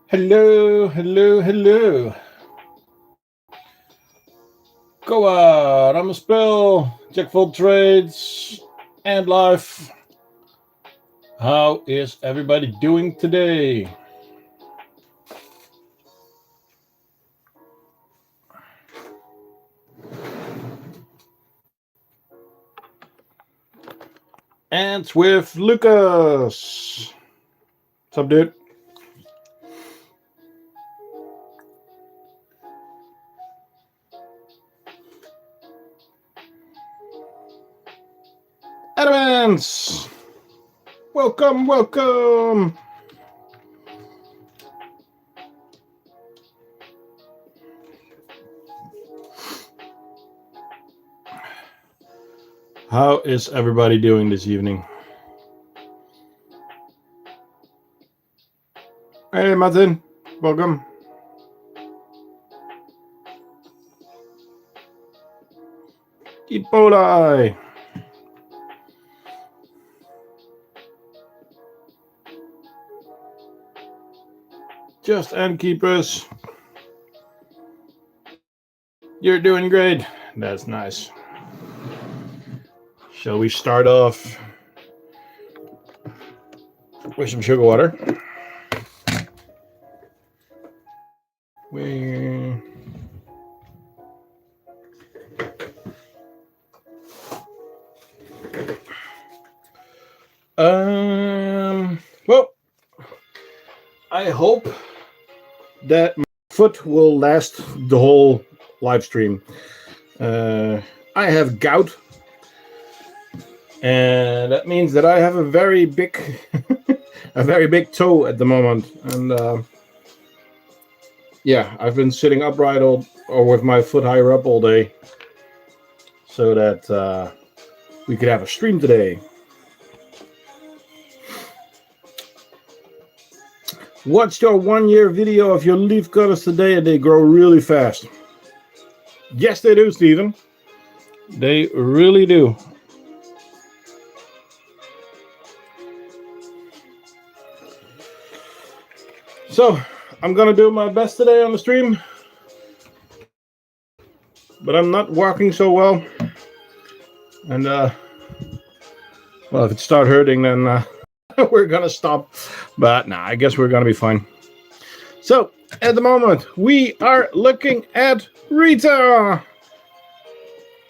Hello, hello, hello. Go out. I'm a spell. Jack full trades and life. How is everybody doing today? And with Lucas. What's up, dude? Adamance! Welcome, welcome! How is everybody doing this evening? Hey, Martin. Welcome. Ebola. Just end keepers. You're doing great. That's nice. Shall we start off with some sugar water? Well, I hope that my foot will last the whole live stream. I have gout, and that means that I have a very big, a very big toe at the moment, and yeah, I've been sitting upright or with my foot higher up all day, so that we could have a stream today. Watched your 1 year video of your leaf cutters today, and they grow really fast. Yes, they do, Stephen. They really do. So, I'm gonna do my best today on the stream, but I'm not walking so well. And, well, if it starts hurting, then we're gonna stop. But nah, I guess we're gonna be fine. So, at the moment, we are looking at Rita.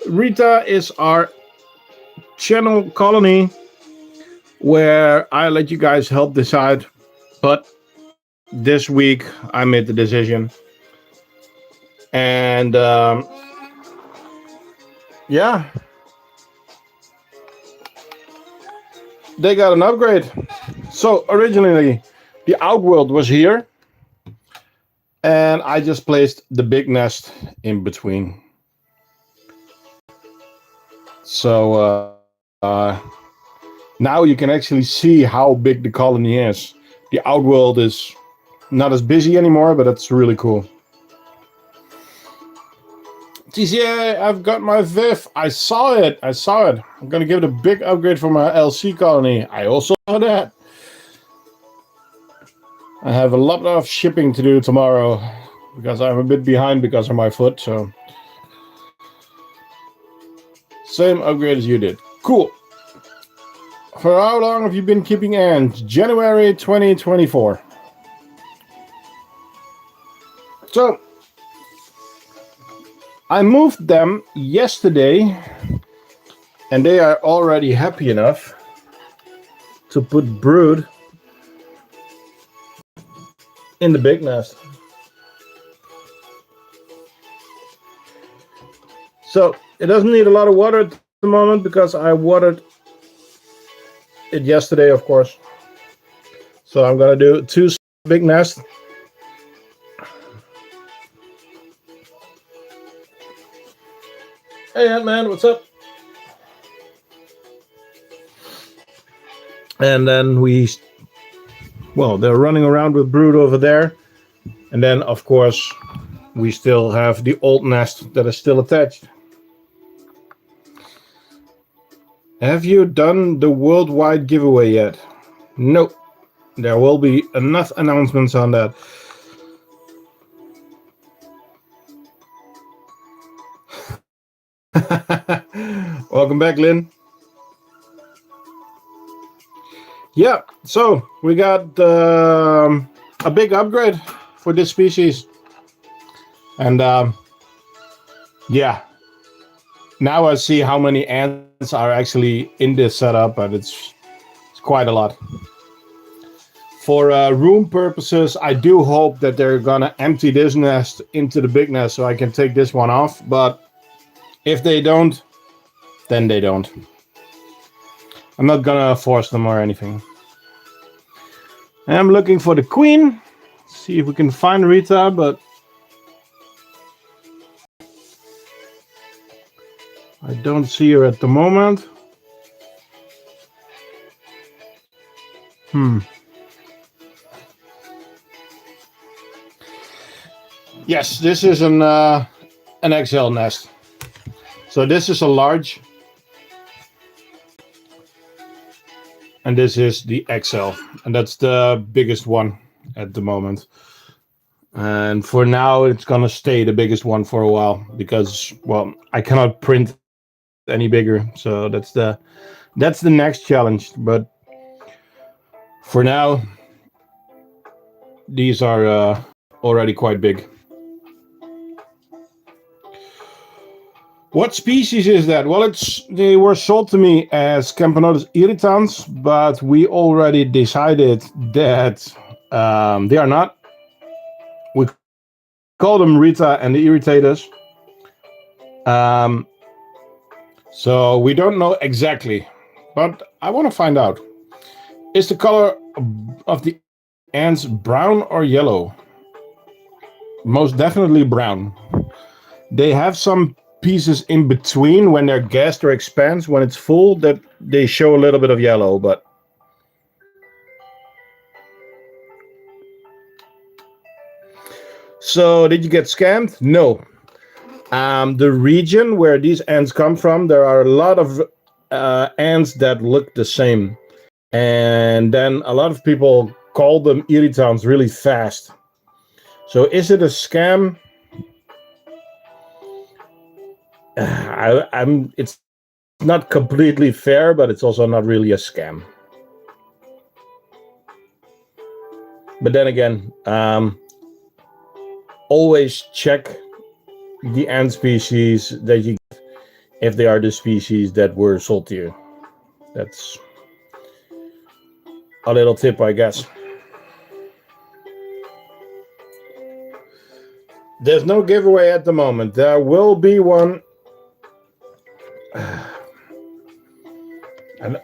Rita is our channel colony where I let you guys help decide, but this week I made the decision, and yeah, they got an upgrade. So originally the outworld was here, and I just placed the big nest in between. So now you can actually see how big the colony is. The outworld is not as busy anymore, but it's really cool. TCA, I've got my Viv. I saw it. I'm going to give it a big upgrade for my LC colony. I also saw that. I have a lot of shipping to do tomorrow because I'm a bit behind because of my foot. So same upgrade as you did. Cool. For how long have you been keeping ants? January 2024. So I moved them yesterday, and they are already happy enough to put brood in the big nest. So it doesn't need a lot of water at the moment because I watered it yesterday, of course. So I'm gonna do 2 big nests. Hey, Ant-Man, what's up? And then they're running around with brood over there. And then, of course, we still have the old nest that is still attached. Have you done the worldwide giveaway yet? Nope. There will be enough announcements on that. Welcome back, Lynn. Yeah, so we got a big upgrade for this species. And yeah, now I see how many ants are actually in this setup, and it's quite a lot. For room purposes, I do hope that they're gonna empty this nest into the big nest so I can take this one off. But if they don't, then they don't. I'm not gonna force them or anything. I'm looking for the queen. See if we can find Rita, but I don't see her at the moment. Yes, this is an XL nest. So this is a large, and this is the XL, and that's the biggest one at the moment. And for now, it's gonna stay the biggest one for a while because, well, I cannot print any bigger. So that's the next challenge. But for now, these are already quite big. What species is that? Well, they were sold to me as Camponotus irritans, but we already decided that they are not. We call them Rita and the irritators. So we don't know exactly, but I want to find out. Is the color of the ants brown or yellow? Most definitely brown. They have some pieces in between when they're gassed or expands. When it's full, that they show a little bit of yellow, but so did you get scammed? No. The region where these ants come from, there are a lot of ants that look the same, and then a lot of people call them irritants really fast. So is it a scam? It's not completely fair, but it's also not really a scam. But then again, always check the ant species that you get if they are the species that were sold to you. That's a little tip, I guess. There's no giveaway at the moment. There will be one.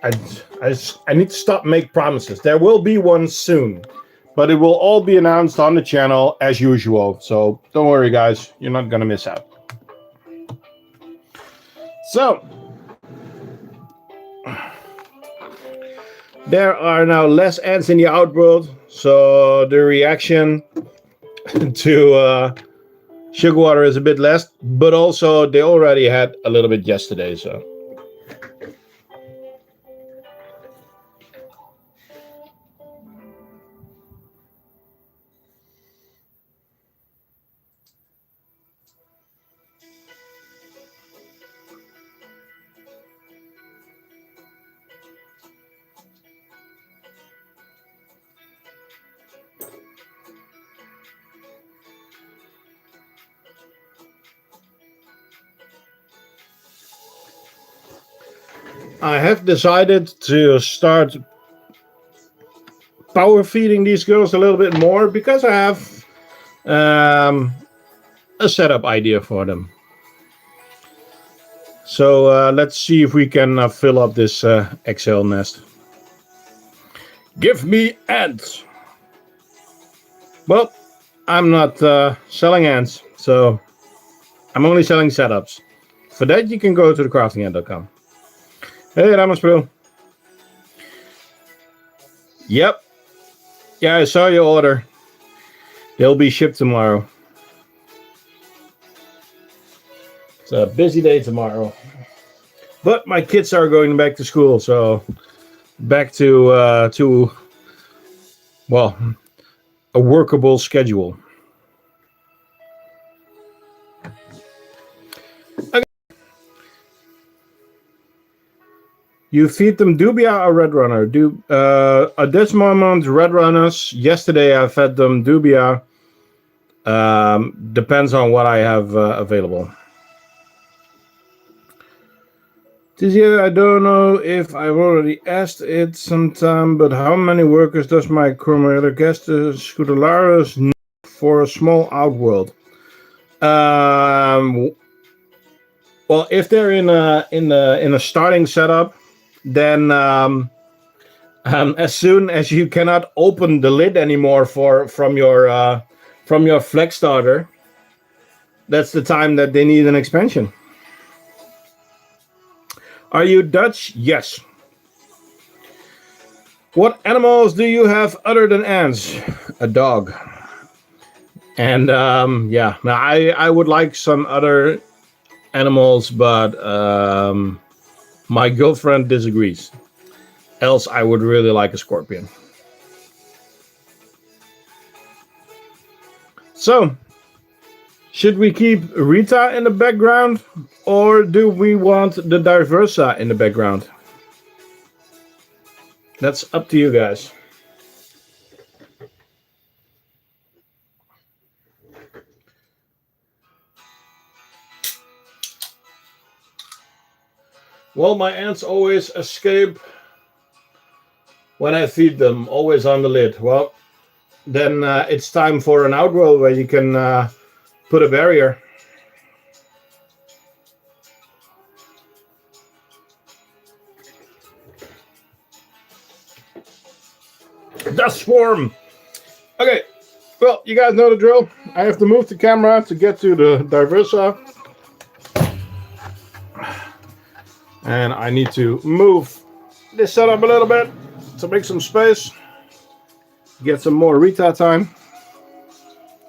I need to stop make promises. There will be one soon, but it will all be announced on the channel as usual. So don't worry, guys. You're not gonna miss out. So there are now less ants in the outworld. So the reaction to sugar water is a bit less, but also they already had a little bit yesterday. So. I have decided to start power feeding these girls a little bit more because I have a setup idea for them. So let's see if we can fill up this XL nest. Give me ants. Well, I'm not selling ants, so I'm only selling setups. For that, you can go to thecraftingant.com. Hey, Ramaspril. Yep. Yeah, I saw your order. They'll be shipped tomorrow. It's a busy day tomorrow. But my kids are going back to school, so back to well, a workable schedule. Okay. You feed them dubia or red runner? At this moment, red runners. Yesterday, I fed them dubia. Depends on what I have available. This year, I don't know if I've already asked it sometime, but how many workers does my Cormorelocus scutularis need for a small outworld? Well, if they're in a starting setup, then as soon as you cannot open the lid anymore from your flex starter, that's the time that they need an expansion. Are you Dutch? Yes. What animals do you have other than ants? A dog. And yeah, now I would like some other animals, but my girlfriend disagrees. Else I would really like a scorpion. So, should we keep Rita in the background, or do we want the Diversa in the background? That's up to you guys. Well, my ants always escape when I feed them, always on the lid. Well, then it's time for an outworld where you can put a barrier. Dust swarm. Okay, well, you guys know the drill. I have to move the camera to get to the Diversa. And I need to move this setup a little bit to make some space. Get some more Rita time.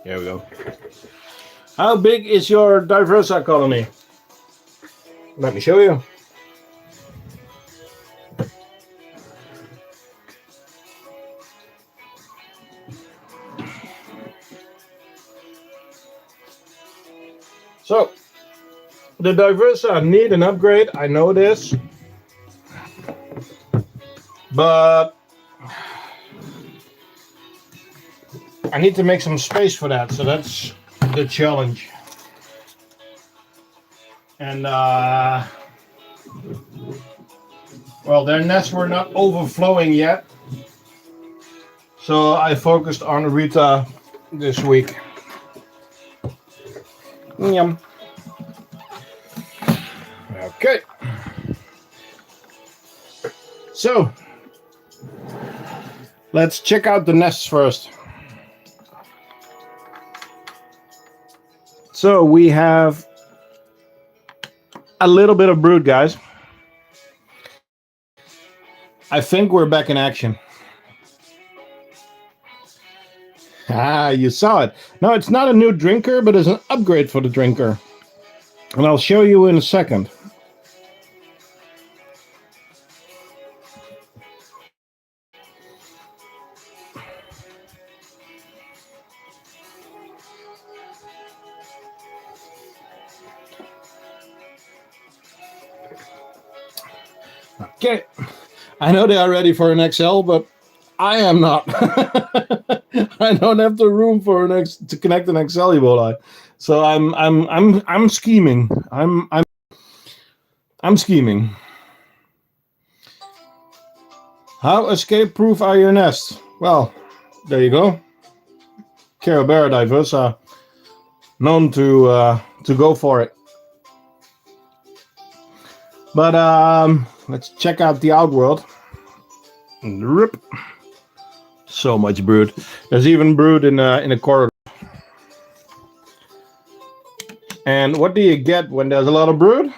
Here we go. How big is your Diversa colony? Let me show you. So, the Diversa need an upgrade. I know this. But I need to make some space for that. So that's the challenge. And well, their nests were not overflowing yet. So I focused on Rita this week. Yum. Okay. So let's check out the nests first. So we have a little bit of brood, guys. I think we're back in action. Ah, you saw it. No, it's not a new drinker, but it's an upgrade for the drinker. And I'll show you in a second. Okay, I know they are ready for an XL, but I am not. I don't have the room for to connect an XL Ebola. So I'm scheming. I'm scheming. How escape-proof are your nests? Well, there you go. Carabera Diversa, known to go for it. But let's check out the outworld. Rip. So much brood. There's even brood in a corridor. And what do you get when there's a lot of brood?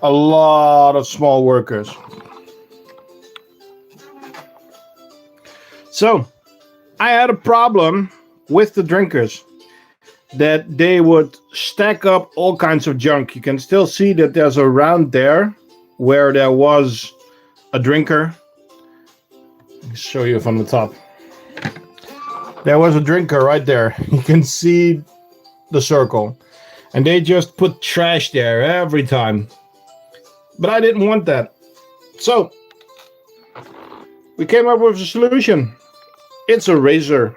A lot of small workers. So I had a problem with the drinkers, that they would stack up all kinds of junk. You can still see that there's a round there where there was a drinker. Let me show you from the top. There was a drinker right there. You can see the circle. And they just put trash there every time. But I didn't want that. So we came up with a solution. It's a razor.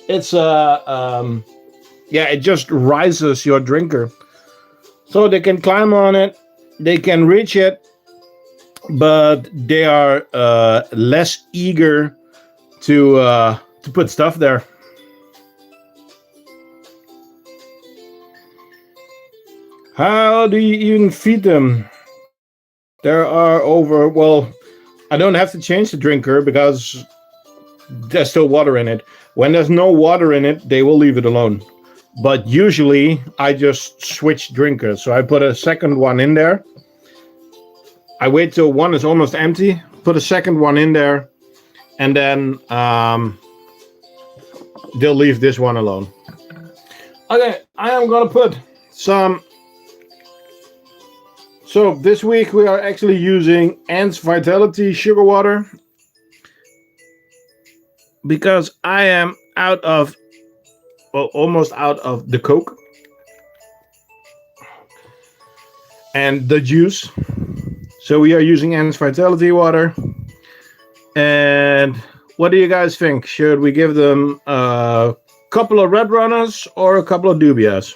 It's it just rises your drinker. So they can climb on it, they can reach it, but they are less eager to put stuff there. How do you even feed them? There are I don't have to change the drinker because there's still water in it. When there's no water in it, they will leave it alone. But usually I just switch drinkers. So I put a second one in there. I wait till one is almost empty, put a second one in there, and then they'll leave this one alone. Okay, I am gonna put some. So this week we are actually using Ants Vitality sugar water because I am almost out of the Coke and the juice. So we are using Ants Vitality water. And what do you guys think? Should we give them a couple of red runners or a couple of dubias?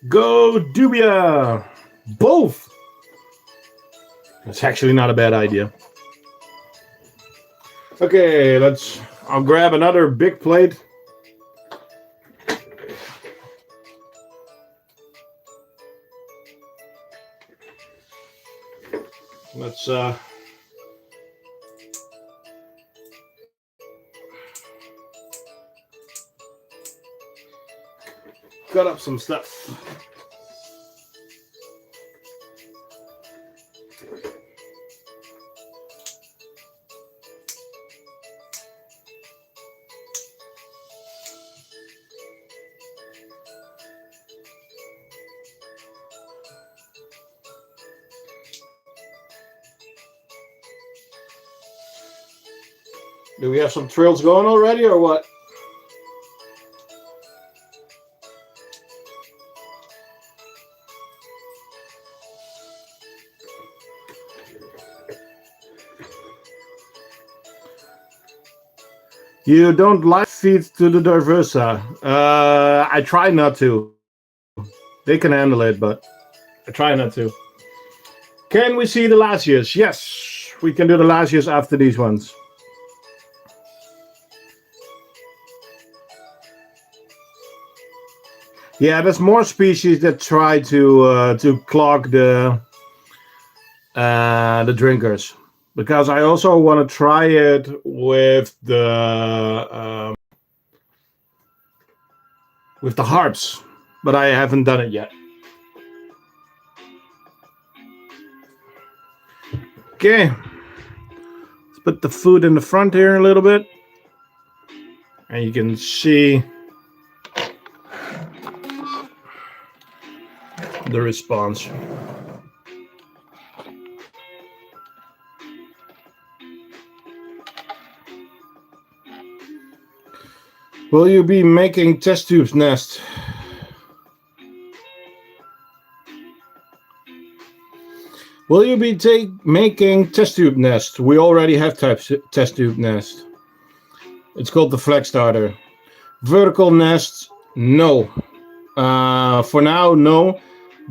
Go dubia! Both! That's actually not a bad idea. Okay, I'll grab another big plate. Let's cut up some stuff. Do we have some trails going already or what? You don't live feed to the Diversa. I try not to. They can handle it, but I try not to. Can we see the Lassius? Yes, we can do the Lassius after these ones. Yeah, there's more species that try to clog the drinkers, because I also want to try it with the harps, but I haven't done it yet. Okay, let's put the food in the front here a little bit, and you can see the response. Will you be making test tubes nest? Will you be making test tube nest? We already have test tube nest. It's called the flag starter. Vertical nest, no. For now, no,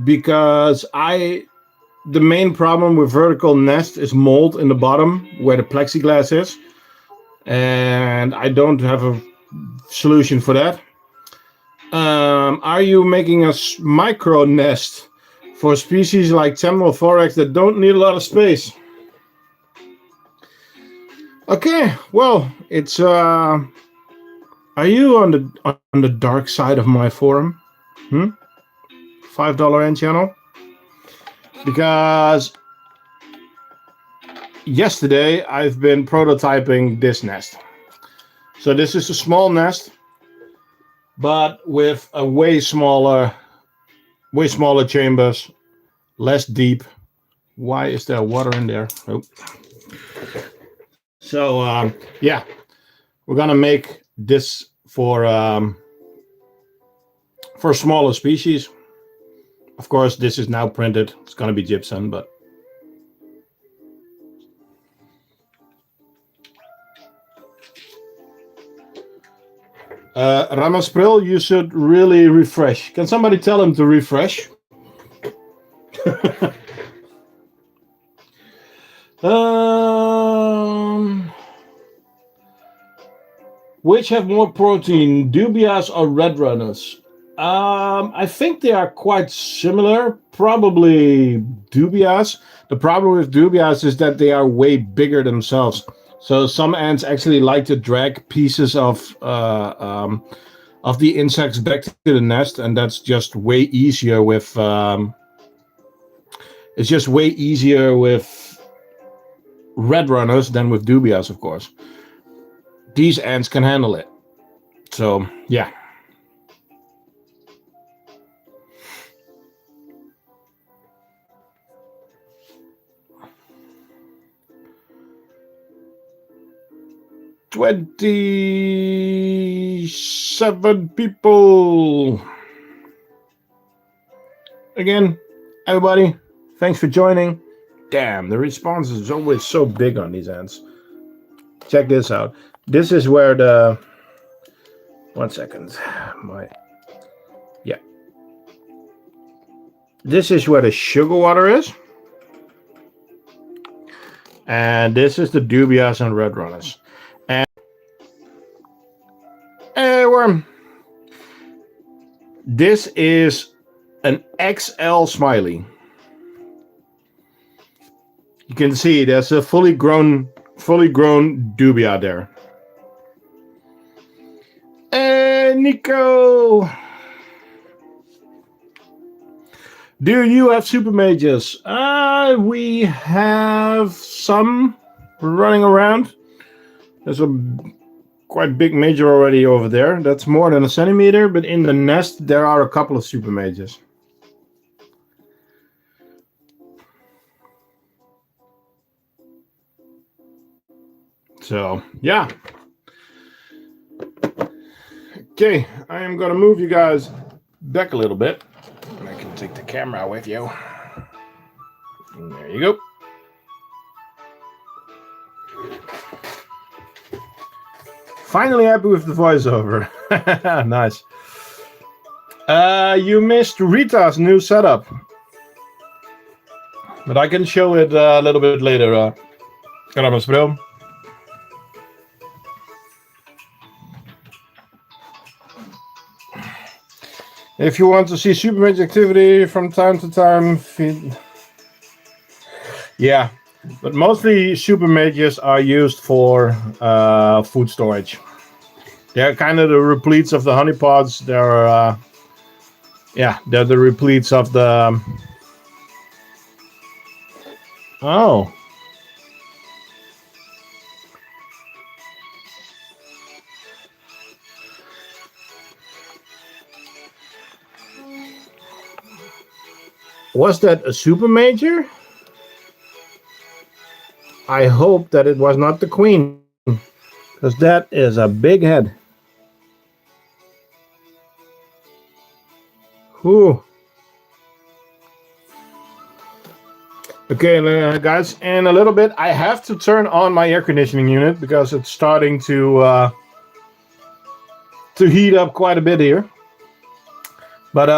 because the main problem with vertical nest is mold in the bottom where the plexiglass is, and I don't have a solution for that. Are you making a micro nest for species like Temnophorax that don't need a lot of space? Okay, well, it's are you on the dark side of my forum? $5 end channel? Because yesterday I've been prototyping this nest. So this is a small nest. but with a way smaller chambers, less deep. Why is there water in there? Oh. So yeah, we're gonna make this for smaller species. Of course, this is now printed. It's gonna be gypsum, but Ramaspril, you should really refresh. Can somebody tell him to refresh? Which have more protein, dubias or red runners? I think they are quite similar. Probably dubias. The problem with dubias is that they are way bigger themselves. So some ants actually like to drag pieces of the insects back to the nest, and that's just way easier with. It's just way easier with red runners than with dubias, of course. These ants can handle it. So yeah. "27 people. Again, everybody, thanks for joining. Damn, the response is always so big on these ants. Check this out. This is where the... 1 second. Yeah. This is where the sugar water is. And this is the dubias and red runners. And worm. This is an XL smiley. You can see there's a fully grown dubia there. And Nico, do you have super mages? We have some running around. There's a quite big major already over there. That's more than a centimeter, but in the nest there are a couple of super mages. So yeah. Okay, I am gonna move you guys back a little bit. I can take the camera with you. And there you go. Finally happy with the voiceover. Nice. You missed Rita's new setup, but I can show it a little bit later. Bro. If you want to see super mage activity from time to time, yeah, but mostly super mages are used for food storage. They're kind of the repletes of the honeypots. They're they're the repletes of the. Oh. Was that a super major? I hope that it was not the queen, because that is a big head. Whew. Okay, guys, in a little bit I have to turn on my air conditioning unit because it's starting to heat up quite a bit here. But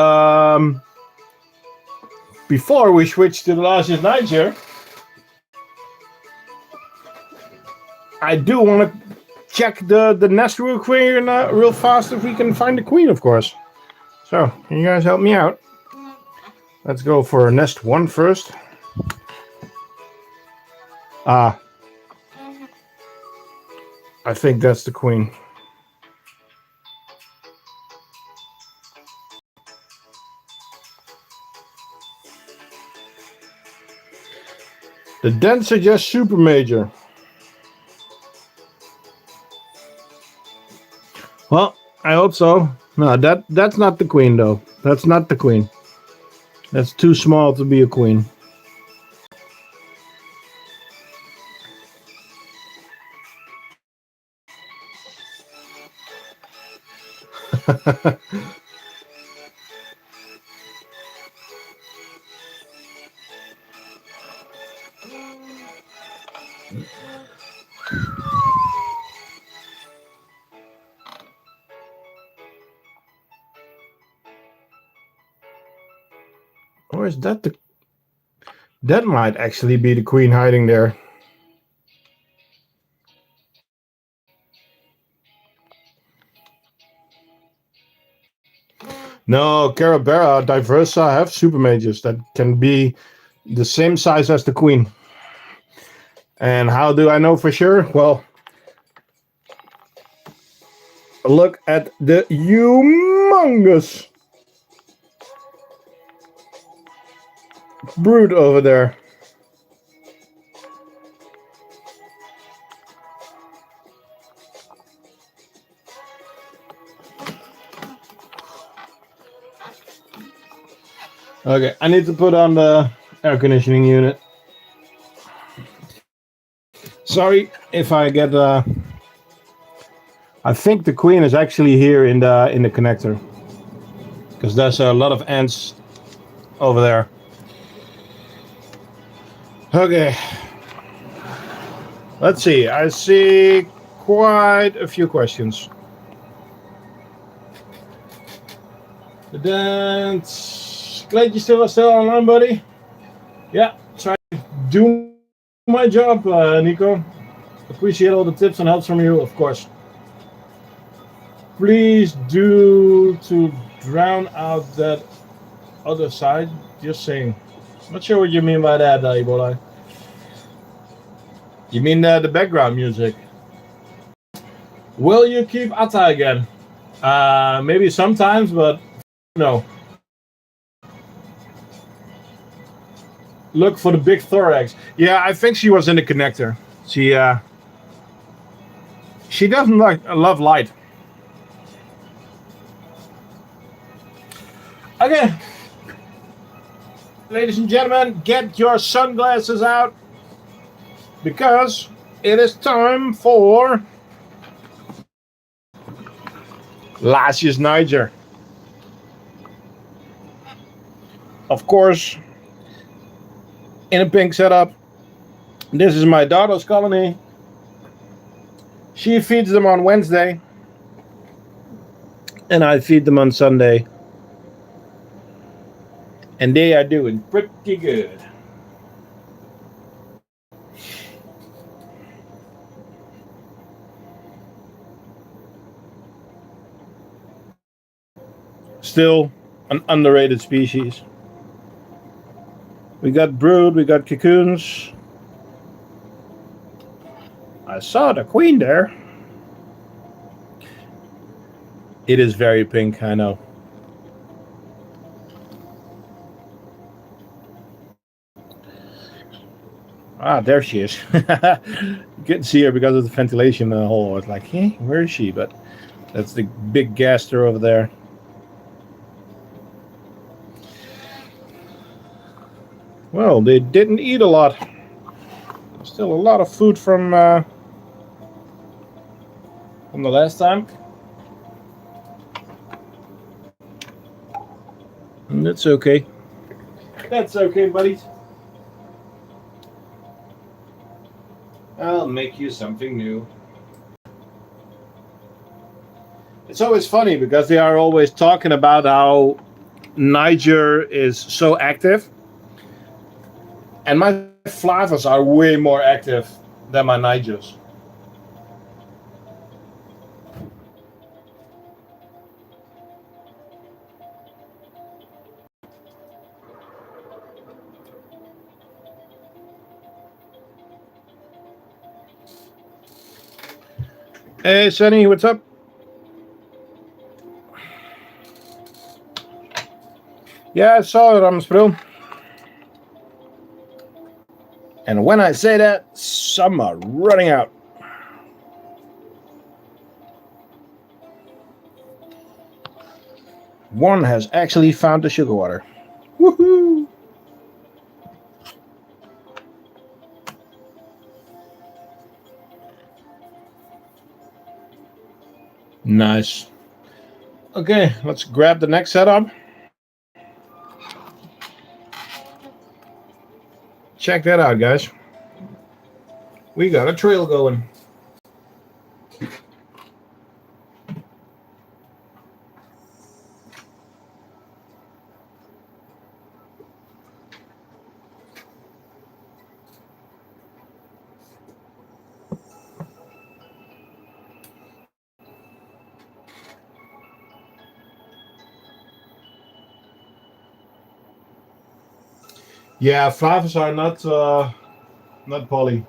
before we switch to the Lassius niger, I do want to check the nest real quick and real fast if we can find the queen, of course. So, can you guys help me out? Let's go for nest 1 first. I think that's the queen. The den suggests super major. Well, I hope so. No, that's not the queen though. That's not the queen. That's too small to be a queen. Or is that the... That might actually be the queen hiding there. No, Carabera, Diversa have super mages that can be the same size as the queen. And how do I know for sure? Well, look at the humongous brood over there. Okay, I need to put on the air conditioning unit. Sorry if I get... I think the queen is actually here in the connector, because there's a lot of ants over there. Okay. Let's see. I see quite a few questions. The dance. Glad you still online, buddy. Yeah, try to do my job, Nico. Appreciate all the tips and helps from you, of course. Please do to drown out that other side. Just saying. Not sure what you mean by that, Ebola. You mean the background music? Will you keep Atta again? Maybe sometimes, but no. Look for the big thorax. Yeah, I think she was in the connector. She doesn't love light. Okay. Ladies and gentlemen, get your sunglasses out, because it is time for Lassius Niger. Of course, in a pink setup. This is my daughter's colony. She feeds them on Wednesday, and I feed them on Sunday. And they are doing pretty good. Still an underrated species. We got brood, we got cocoons. I saw the queen there. It is very pink, I know. Ah, there she is. You couldn't see her because of the ventilation hole. I was like, hey, where is she? But that's the big gaster over there. Well, they didn't eat a lot. Still a lot of food from the last time. And that's okay. That's okay, buddies. I'll make you something new. It's always funny because they are always talking about how Niger is so active. And my flavas are way more active than my Nigers. Hey, Sonny, what's up? Yeah, I saw it, Ramspril. And when I say that, some are running out. One has actually found the sugar water. Woohoo! Nice. Okay, let's grab the next setup. Check that out, guys. We got a trail going. Yeah, flavors are not poly.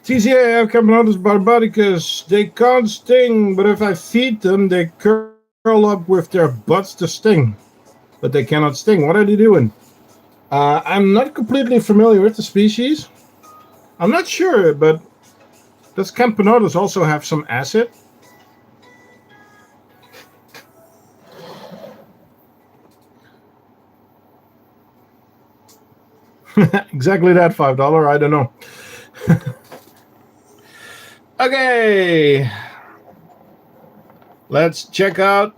TCA, I've come noticed barbaricus. They can't sting, but if I feed them, they curl up with their butts to sting. But they cannot sting. What are they doing? I'm not completely familiar with the species. I'm not sure, but does Camponotus also have some acid? Exactly that, $5. I don't know. Okay. Let's check out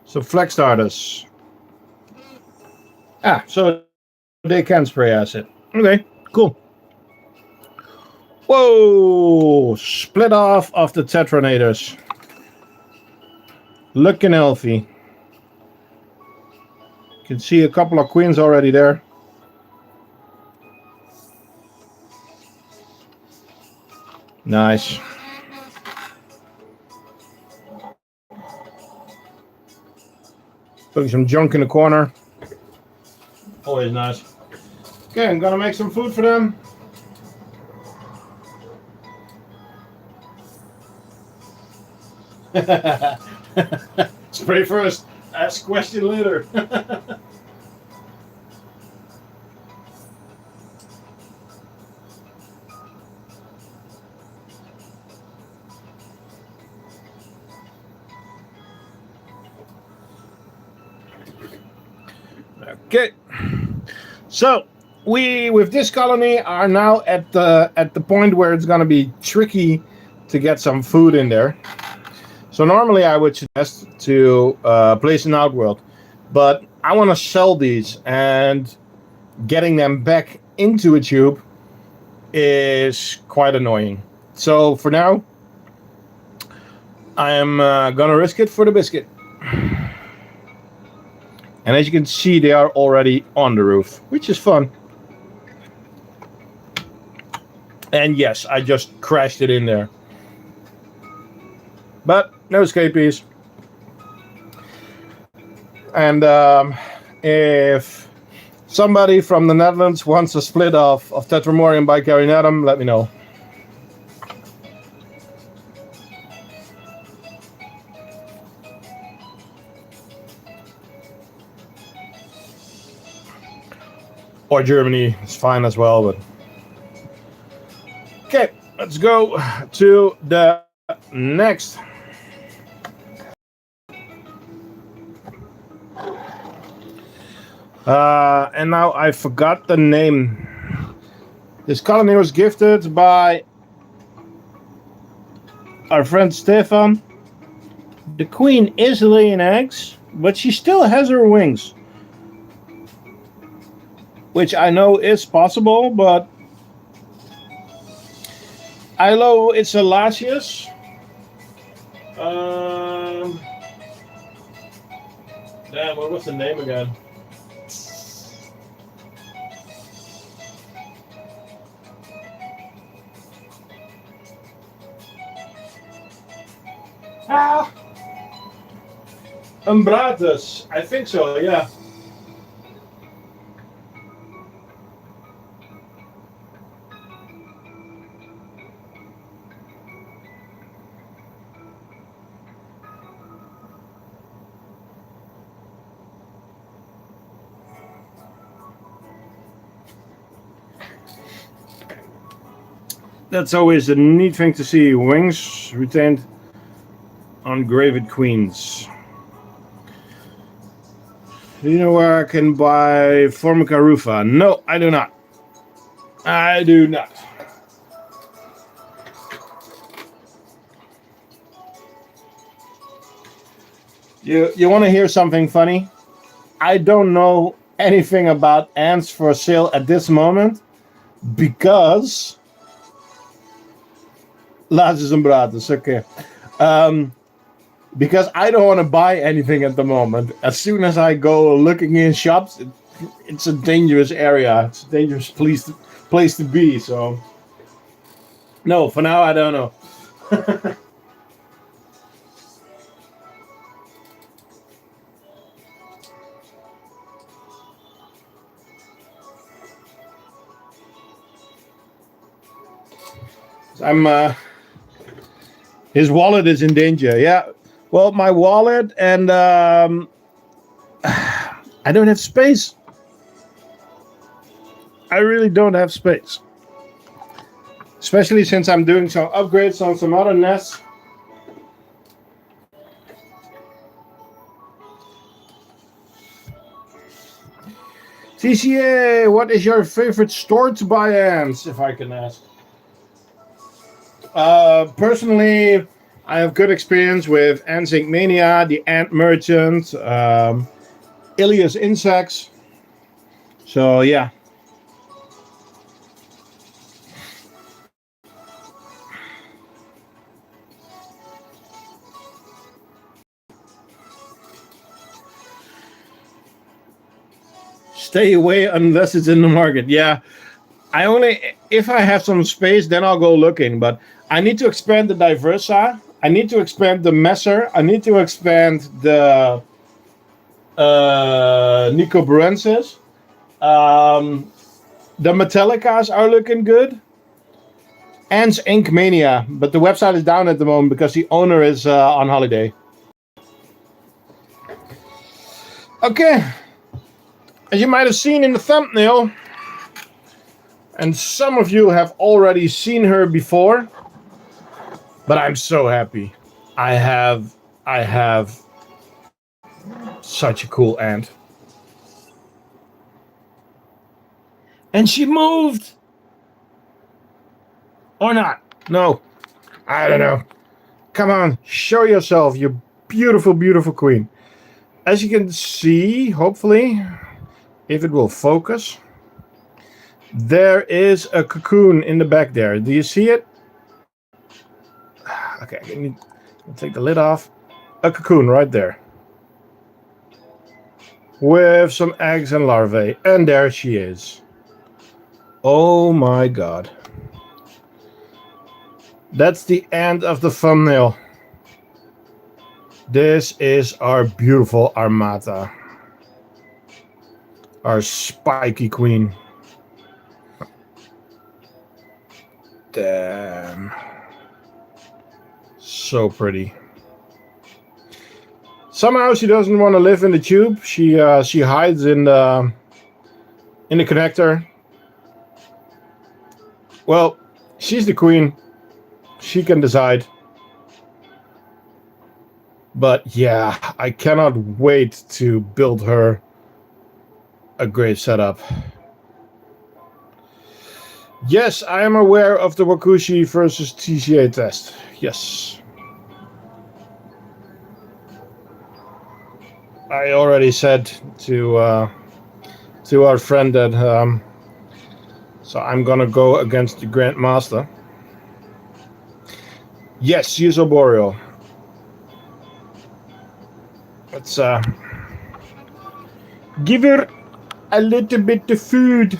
some flex starters. So they can spray acid. Okay, cool. Whoa! Split off of the tetranators. Looking healthy. You can see a couple of queens already there. Nice. Putting some junk in the corner. Always nice. Okay, I'm gonna make some food for them. Spray first, ask question later. Okay, so we with this colony are now at the point where it's gonna be tricky to get some food in there. So normally I would suggest to place an outworld, but I want to sell these, and getting them back into a tube is quite annoying. So for now, I am gonna risk it for the biscuit. And as you can see, they are already on the roof, which is fun. And yes, I just crashed it in there. But no escapees. And if somebody from the Netherlands wants a split of Tetramorium by Carinatum, let me know. Or Germany, it's fine as well. But okay, let's go to the next. And now I forgot the name. This colony was gifted by our friend Stefan. The queen is laying eggs, but she still has her wings. Which I know is possible, but I know it's a Lassius. Damn, what was the name again? Umbratus, I think so, yeah. That's always a neat thing to see. Wings retained on graved queens. Do you know where I can buy Formica rufa? No, I do not. I do not. You want to hear something funny? I don't know anything about ants for sale at this moment because Lassius and Bratus, okay. Because I don't want to buy anything at the moment. As soon as I go looking in shops, it's a dangerous area. It's a dangerous place to be. So, no, for now I don't know. His wallet is in danger. Yeah. Well, my wallet and I don't have space. I really don't have space. Especially since I'm doing some upgrades on some other nests. TCA, what is your favorite store to buy ants, if I can ask? Personally, I have good experience with Ants Inc. Mania, the Ant Merchant, Ilias Insects. So yeah. Stay away unless it's in the market. Yeah. If I have some space, then I'll go looking. But I need to expand the Diversa. I need to expand the Messor. I need to expand the Nicobarensis. The Metallicas are looking good. Ants Inc. Mania, but the website is down at the moment because the owner is on holiday. Okay. As you might have seen in the thumbnail, and some of you have already seen her before, but I'm so happy. I have such a cool ant. And she moved! Or not? No. I don't know. Come on, show yourself, you beautiful, beautiful queen. As you can see, hopefully, if it will focus, there is a cocoon in the back there. Do you see it? Okay, I need to take the lid off. A cocoon right there. With some eggs and larvae. And there she is. Oh my god. That's the end of the thumbnail. This is our beautiful amata. Our spiky queen. Damn. So pretty. Somehow she doesn't want to live in the tube. She hides in the connector. Well, she's the queen. She can decide. But yeah, I cannot wait to build her a great setup. Yes, I am aware of the Wakushi versus TCA test. Yes. I already said to our friend that so I'm gonna go against the Grandmaster. Yes, use Arboreal. Let's give her a little bit of food.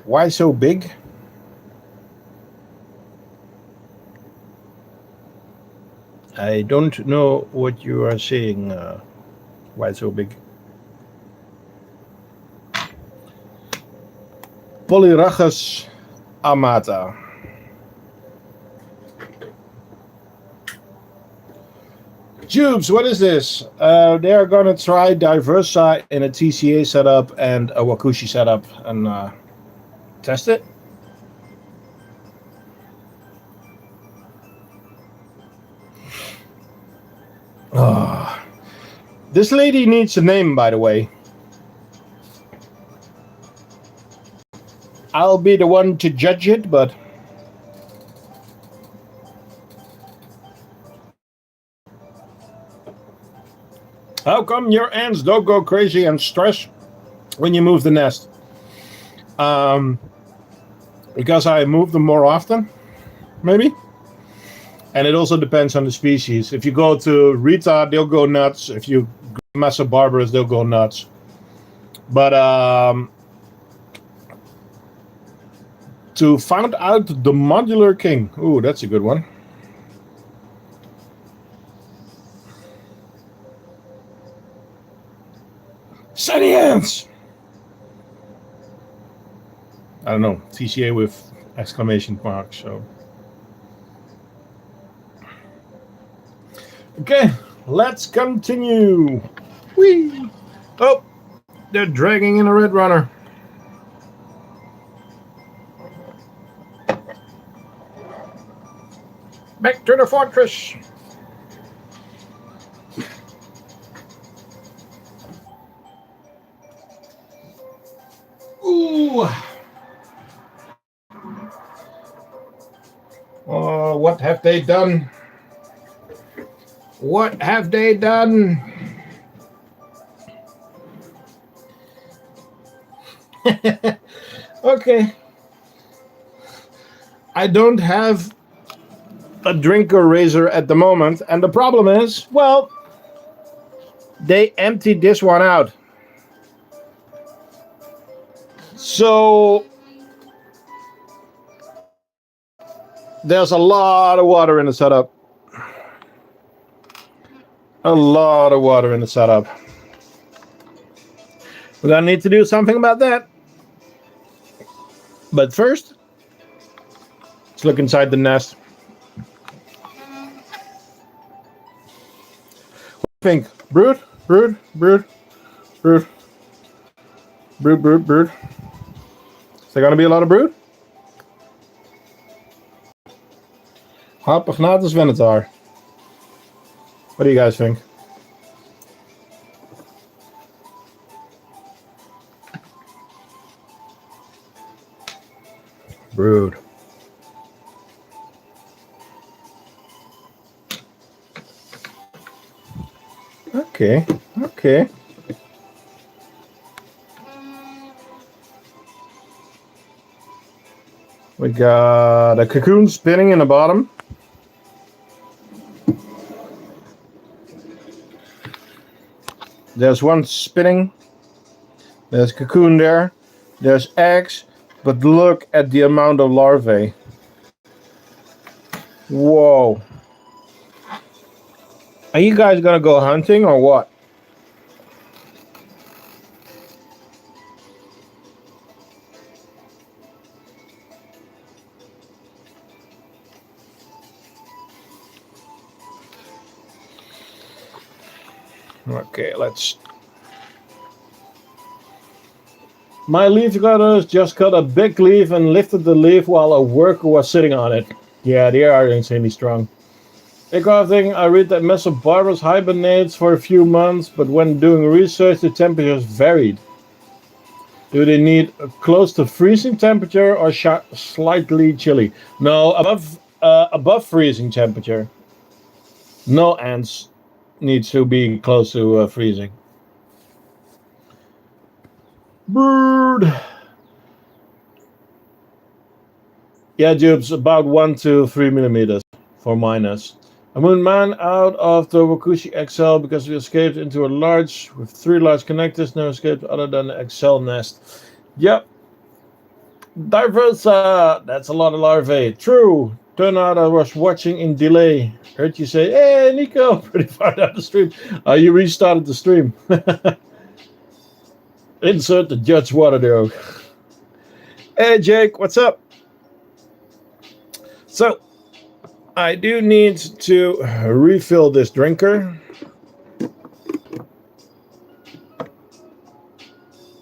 Why so big? I don't know what you are saying. Why so big? Polyrhachis amata. Jubes, what is this? They are gonna try Diversa in a TCA setup and a Wakushi setup and test it. Oh. This lady needs a name, by the way. I'll be the one to judge it, but how come your ants don't go crazy and stress when you move the nest? Because I move them more often, maybe. And it also depends on the species. If you go to Rita, they'll go nuts. If you Messor barbarus, they'll go nuts. But to find out the modular king. Ooh, that's a good one. Sunny ants! I don't know. TCA with exclamation marks, so. Okay, let's continue. Whee! Oh, they're dragging in a red runner. Back to the fortress. Ooh. Oh, what have they done? What have they done? Okay. I don't have a drinker razor at the moment, and the problem is, well, they emptied this one out. So there's a lot of water in the setup. A lot of water in the setup. We're gonna need to do something about that. But first, let's look inside the nest. What do you think? Brood? Brood? Brood? Brood? Brood, brood, brood. Is there gonna be a lot of brood? Harpagnatus venator. What do you guys think? Brood. Okay, okay. We got a cocoon spinning in the bottom. There's one spinning. There's cocoon there. There's eggs. But look at the amount of larvae. Whoa. Are you guys gonna go hunting or what? Okay, let's. My leaf cutters just cut a big leaf and lifted the leaf while a worker was sitting on it. Yeah, they are insanely strong. Thing, I read that Messor barbarus hibernates for a few months, but when doing research, the temperatures varied. Do they need a close to freezing temperature or slightly chilly? No, above freezing temperature. No ants need to be close to freezing. Bird. Yeah, Jubes, about 1 to 3 millimeters for minus. I moved man out of the Wakushi XL because we escaped into a large with 3 large connectors. No escape other than the XL nest. Yep. Diversa, that's a lot of larvae. True. Turned out I was watching in delay. Heard you say, hey, Nico, pretty far down the stream. You restarted the stream. Insert the Judge water joke. Hey, Jake, what's up? So, I do need to refill this drinker.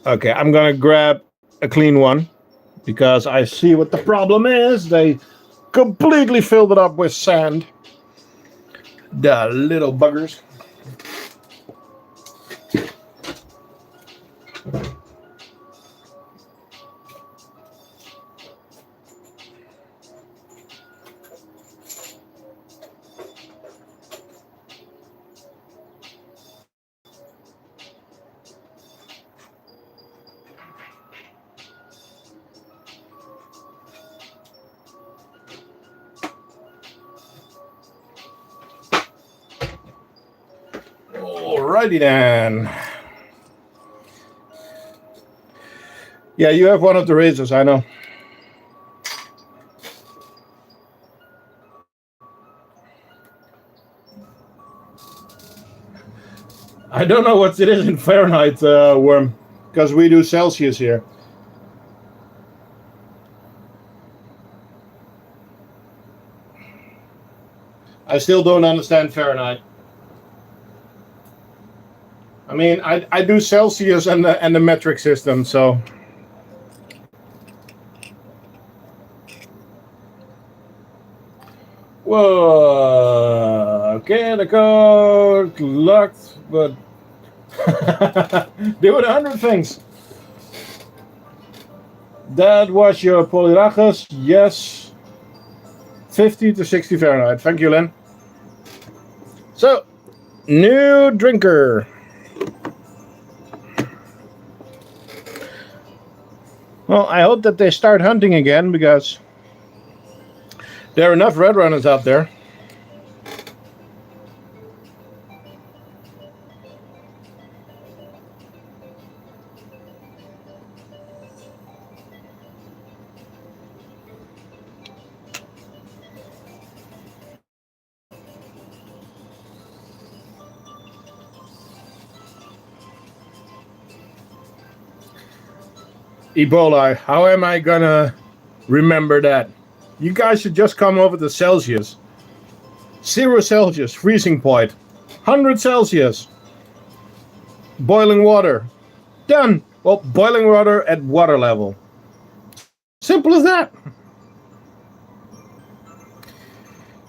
Okay, I'm gonna grab a clean one because I see what the problem is. They completely filled it up with sand. The little buggers. Alrighty then. Yeah, you have one of the razors, I know. I don't know what it is in Fahrenheit, Worm, because we do Celsius here. I still don't understand Fahrenheit. I mean, I do Celsius and the metric system, so. Whoa, okay, the code locked, but doing 100 things. That was your Polyrhachis, yes. 50 to 60 Fahrenheit. Thank you, Len. So, new drinker. Well, I hope that they start hunting again because there are enough red runners out there. Ebola, how am I gonna remember that? You guys should just come over to Celsius. 0 Celsius, freezing point. 100 Celsius. Boiling water. Done. Well, boiling water at water level. Simple as that.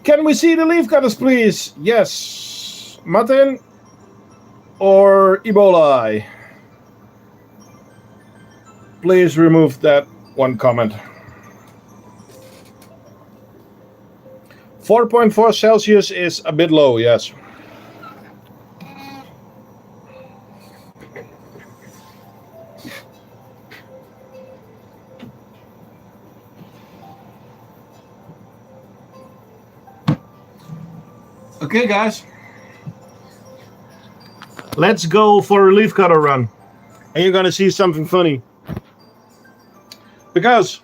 Can we see the leaf cutters, please? Yes. Martin or Ebola? Please remove that one comment. 4.4 Celsius is a bit low, yes. Okay, guys. Let's go for a leaf cutter run. And you're gonna see something funny. Because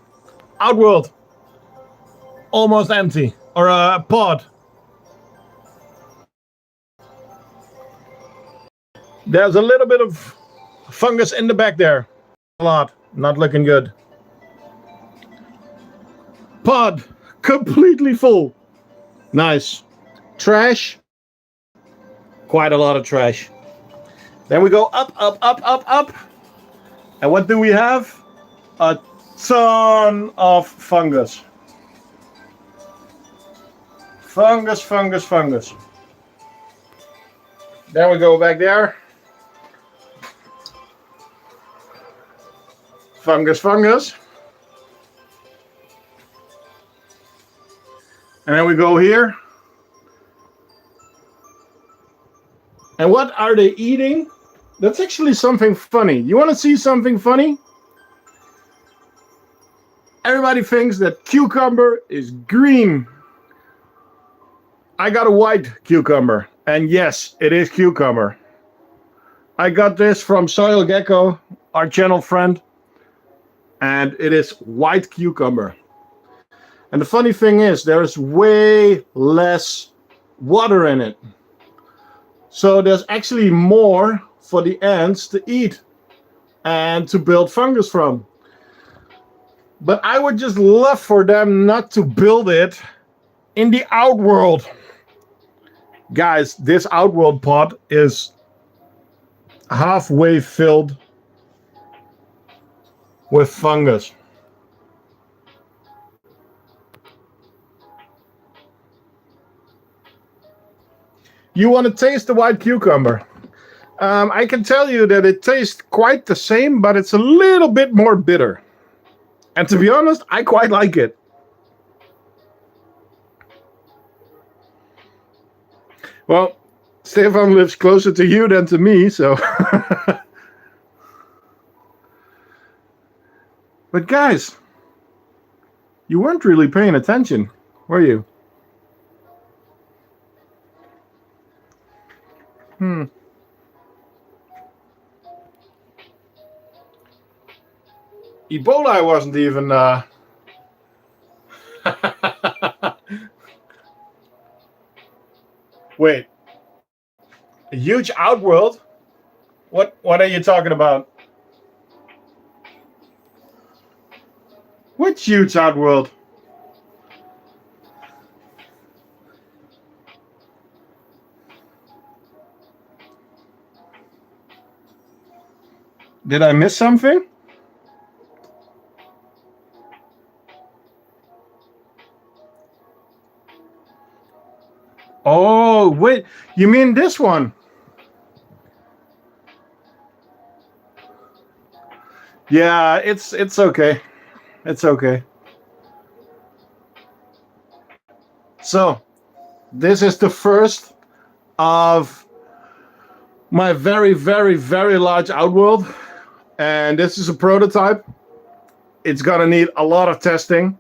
outworld almost empty, or a pod. There's a little bit of fungus in the back there. A lot, not looking good. Pod completely full. Nice. Trash. Quite a lot of trash. Then we go up, up, up, up, up. And what do we have? A ton of fungus. Fungus, fungus, fungus. Then we go back there. Fungus, fungus. And then we go here. And what are they eating? That's actually something funny. You want to see something funny? Everybody thinks that cucumber is green. I got a white cucumber. And yes, it is cucumber. I got this from Soil Gecko, our channel friend. and it is white cucumber. And the funny thing is, there's way less water in it. So there's actually more for the ants to eat and to build fungus from. But I would just love for them not to build it in the outworld. Guys, this outworld pot is halfway filled with fungus. You want to taste the white cucumber? I can tell you that it tastes quite the same, but it's a little bit more bitter. And to be honest, I quite like it. Well, Stefan lives closer to you than to me, so... But guys, you weren't really paying attention, were you? Ebola wasn't even... Wait. A huge outworld? What are you talking about? Which huge outworld? Did I miss something? Oh, wait. You mean this one? Yeah, it's okay. It's okay. So, this is the first of my very, very, very large outworld. And this is a prototype. It's going to need a lot of testing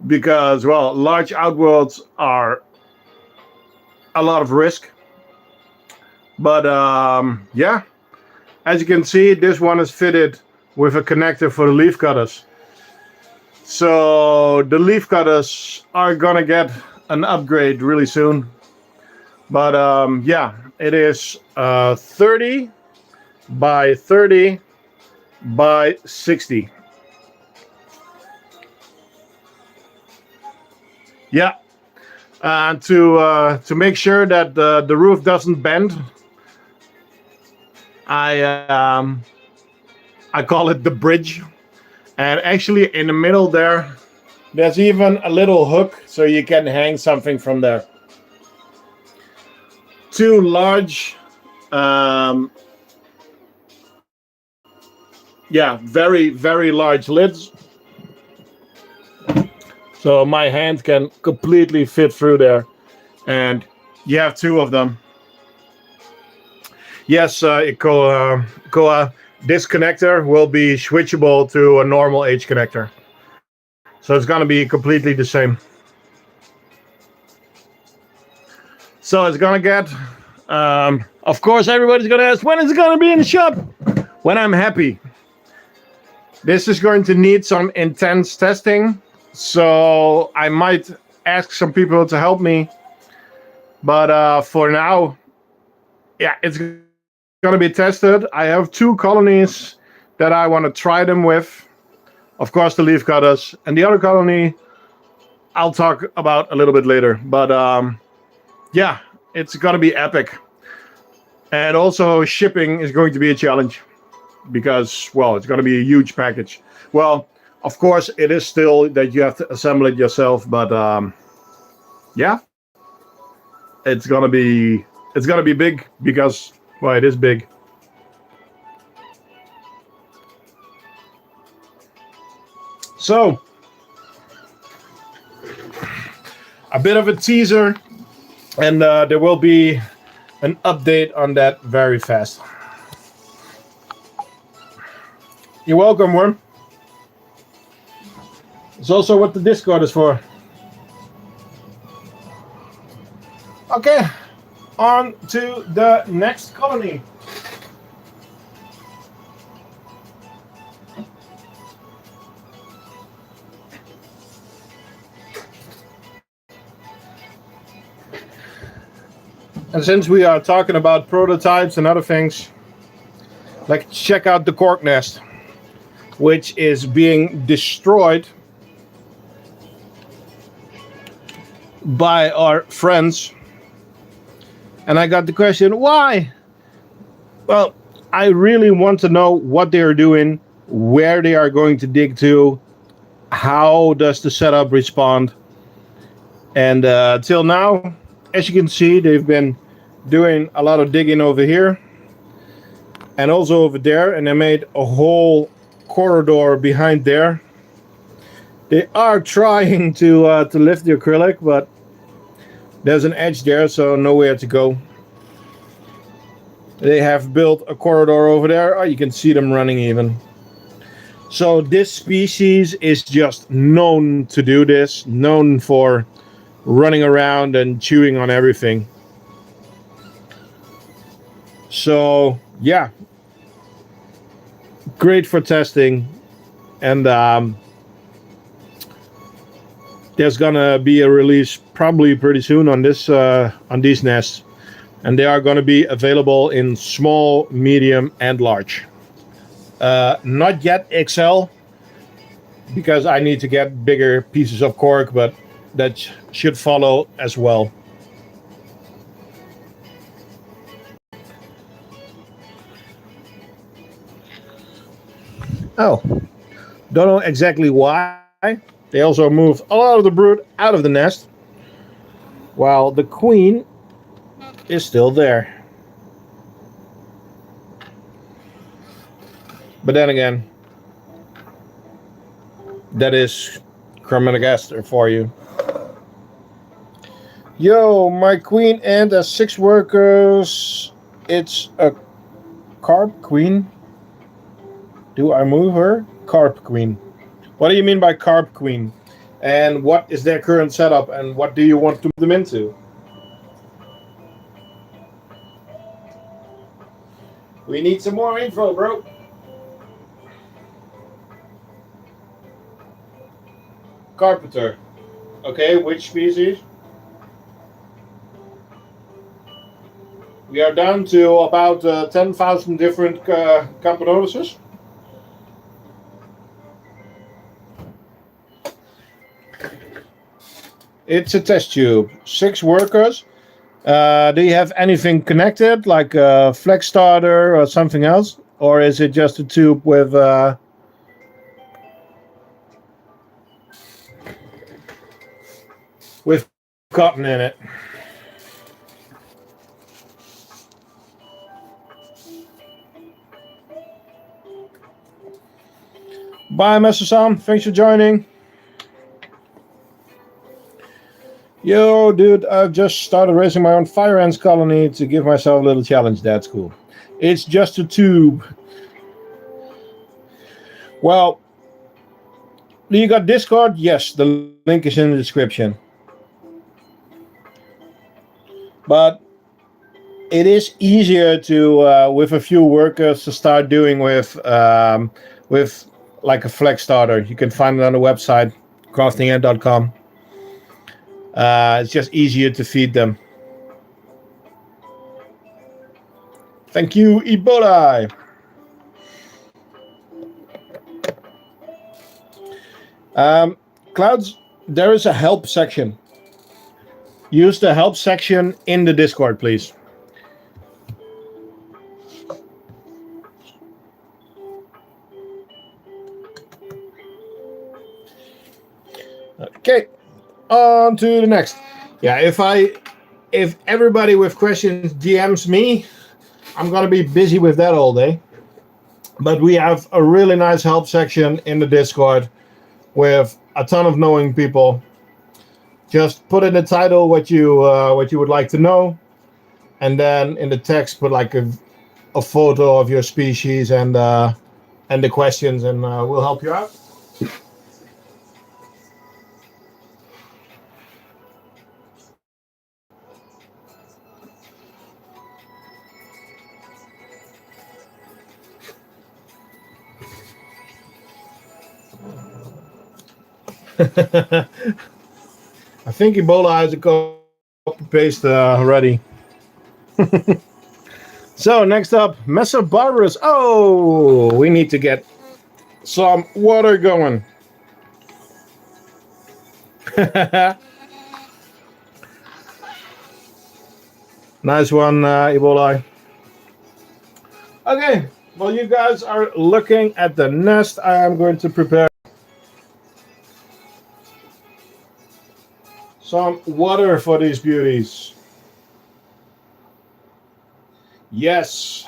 because, well, large outworlds are a lot of risk. But, yeah, as you can see, this one is fitted with a connector for the leaf cutters. So the leaf cutters are gonna get an upgrade really soon. But yeah, it is 30 by 30 by 60. Yeah, and to make sure that the roof doesn't bend, I call it the bridge. And actually in the middle there's even a little hook so you can hang something from there. Two large, yeah, very, very large lids. So my hand can completely fit through there. And you have two of them. Yes, this connector will be switchable to a normal H connector. So it's going to be completely the same. So it's going to get, of course, everybody's going to ask, when is it going to be in the shop? When I'm happy. This is going to need some intense testing. So I might ask some people to help me. But for now, yeah, it's going to be tested. I have two colonies that I want to try them with. Of course, the leaf cutters. And the other colony, I'll talk about a little bit later. But yeah, it's going to be epic. And also shipping is going to be a challenge. Because, well, it's going to be a huge package. Well, of course, it is still that you have to assemble it yourself. But yeah, it's going to be big because, well, it is big. So, a bit of a teaser, and there will be an update on that very fast. You're welcome, Worm. It's also what the Discord is for. Okay, on to the next colony. And since we are talking about prototypes and other things, let's check out the Cork nest, which is being destroyed by our friends. And I got the question, why? Well, I really want to know what they are doing, where they are going to dig to, how does the setup respond. And till now, as you can see, they've been doing a lot of digging over here and also over there, and they made a whole corridor behind there. They are trying to lift the acrylic, but there's an edge there, so nowhere to go. They have built a corridor over there. Oh, you can see them running even. So this species is just known to do this, known for running around and chewing on everything. So yeah, great for testing. And there's gonna be a release probably pretty soon on this on these nests, and they are going to be available in small, medium, and large. Not yet XL, because I need to get bigger pieces of cork, but that should follow as well. Oh, don't know exactly why. They also moved a lot of the brood out of the nest, while the queen is still there. But then again, that is Chromatogester for you. Yo, my queen and 6 workers. It's a carp queen. Do I move her? Carp queen. What do you mean by carp queen? And what is their current setup? And what do you want to move them into? We need some more info, bro. Carpenter. Okay, which species? We are down to about 10,000 different Camponoduses. It's a test tube. 6 workers. Do you have anything connected, like a flex starter or something else? Or is it just a tube with cotton in it? Bye, Messor. Thanks for joining. Yo, dude, I've just started raising my own fire ants colony to give myself a little challenge. That's cool. It's just a tube. Well, do you got Discord? Yes, the link is in the description. But it is easier to, with a few workers, to start doing with like a flex starter. You can find it on the website, craftingant.com. It's just easier to feed them. Thank you, Ebola. Clouds, there is a help section. Use the help section in the Discord, please. Okay, on to the next. Yeah, if everybody with questions DMs me, I'm gonna be busy with that all day. But we have a really nice help section in the Discord with a ton of knowing people. Just put in the title what you would like to know, and then in the text put like a photo of your species and the questions, and we'll help you out. I think Ebola has a copy paste already. So next up, Messor barbarus. Oh, we need to get some water going. Nice one, Ebola. Okay, while you guys are looking at the nest, I am going to prepare some water for these beauties. Yes,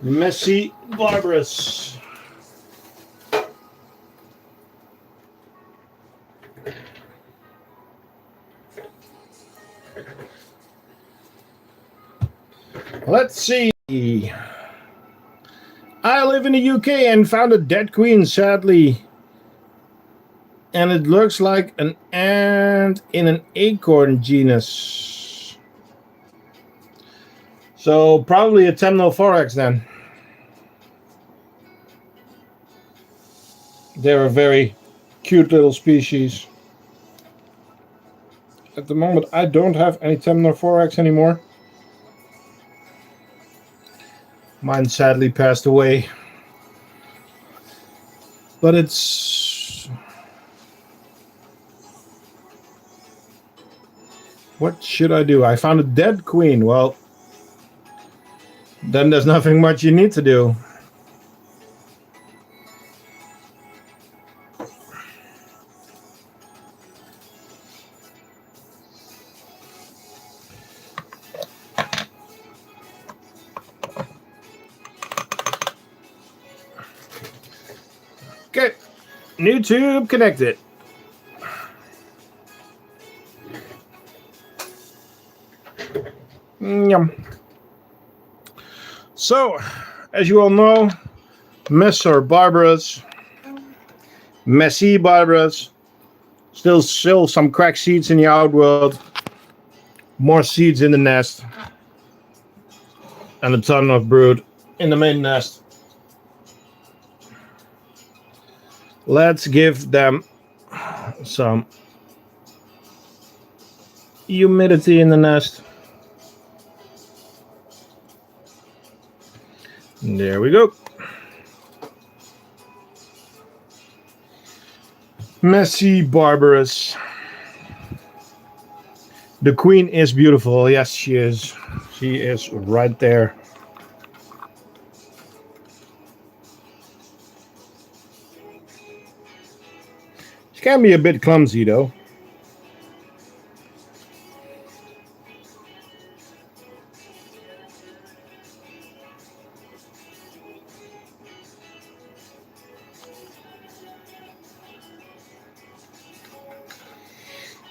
Messy barbarus. Let's see. I live in the UK and found a dead queen, sadly. And it looks like an ant in an acorn genus. So probably a temnothorax then. They're a very cute little species. At the moment, I don't have any temnothorax anymore. Mine sadly passed away. But it's... What should I do? I found a dead queen. Well, then there's nothing much you need to do. Okay, new tube connected. Yum. So, as you all know, Messor barbarus, Messy barbarus, still some cracked seeds in the outworld, more seeds in the nest, and a ton of brood in the main nest. Let's give them some humidity in the nest. There we go. Messy barbarus. The queen is beautiful. Yes, she is. She is right there. She can be a bit clumsy though.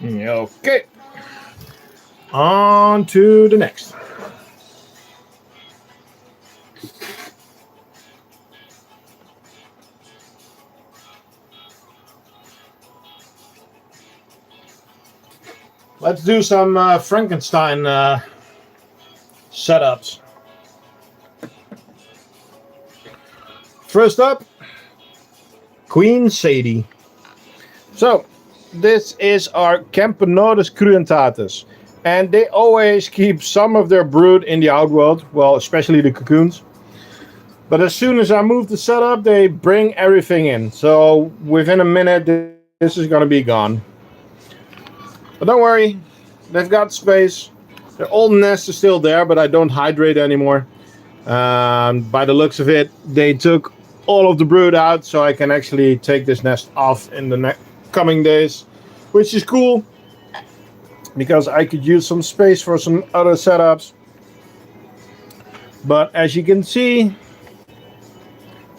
Okay. On to the next. Let's do some Frankenstein setups. First up, Queen Sadie. So, this is our Campanodus cruentatus. And they always keep some of their brood in the outworld, well, especially the cocoons. But as soon as I move the setup, they bring everything in. So within a minute, this is going to be gone. But don't worry, they've got space. Their old nest is still there, but I don't hydrate anymore. By the looks of it, they took all of the brood out, so I can actually take this nest off in the coming days, which is cool because I could use some space for some other setups. But as you can see,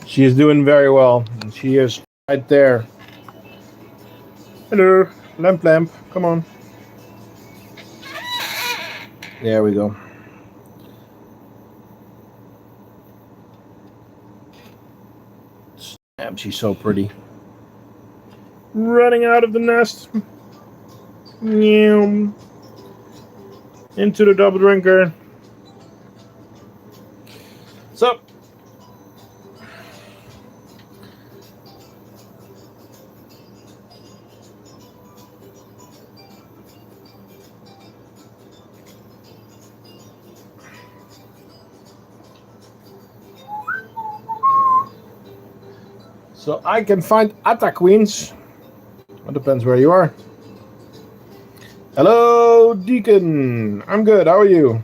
she is doing very well. She is right there. Hello, lamp, come on. There we go. Damn, she's so pretty. Running out of the nest. Into the double drinker. So, So I can find atta queens. It depends where you are. Hello, Deacon. I'm good. How are you?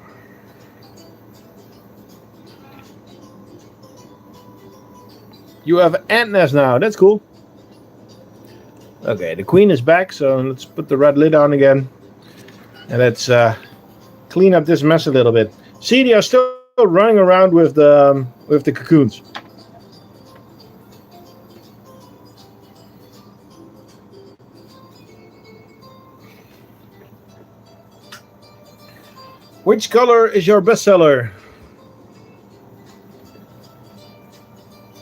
You have an ant nest now. That's cool. Okay, the queen is back, so let's put the red lid on again. And let's clean up this mess a little bit. See, they are still running around with the cocoons. Which color is your bestseller?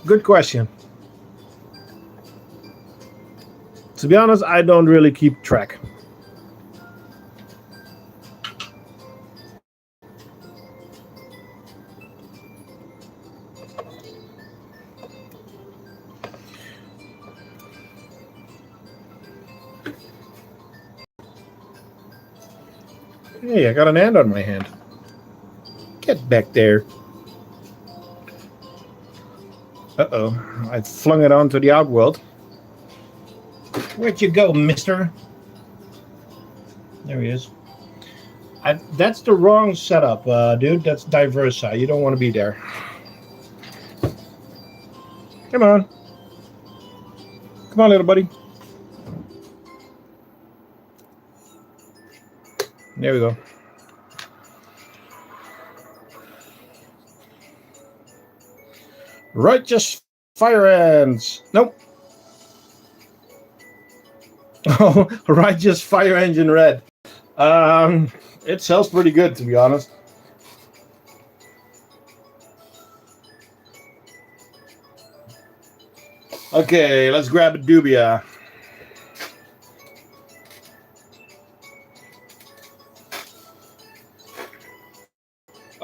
Good question. To be honest, I don't really keep track. Hey, I got an ant on my hand. Get back there. Uh-oh. I flung it onto the outworld. Where'd you go, mister? There he is. That's the wrong setup, dude. That's Diversa. You don't want to be there. Come on. Come on, little buddy. There we go. Righteous fire ants. Nope. Oh, Righteous fire engine red. It sells pretty good, to be honest. Okay, let's grab a dubia.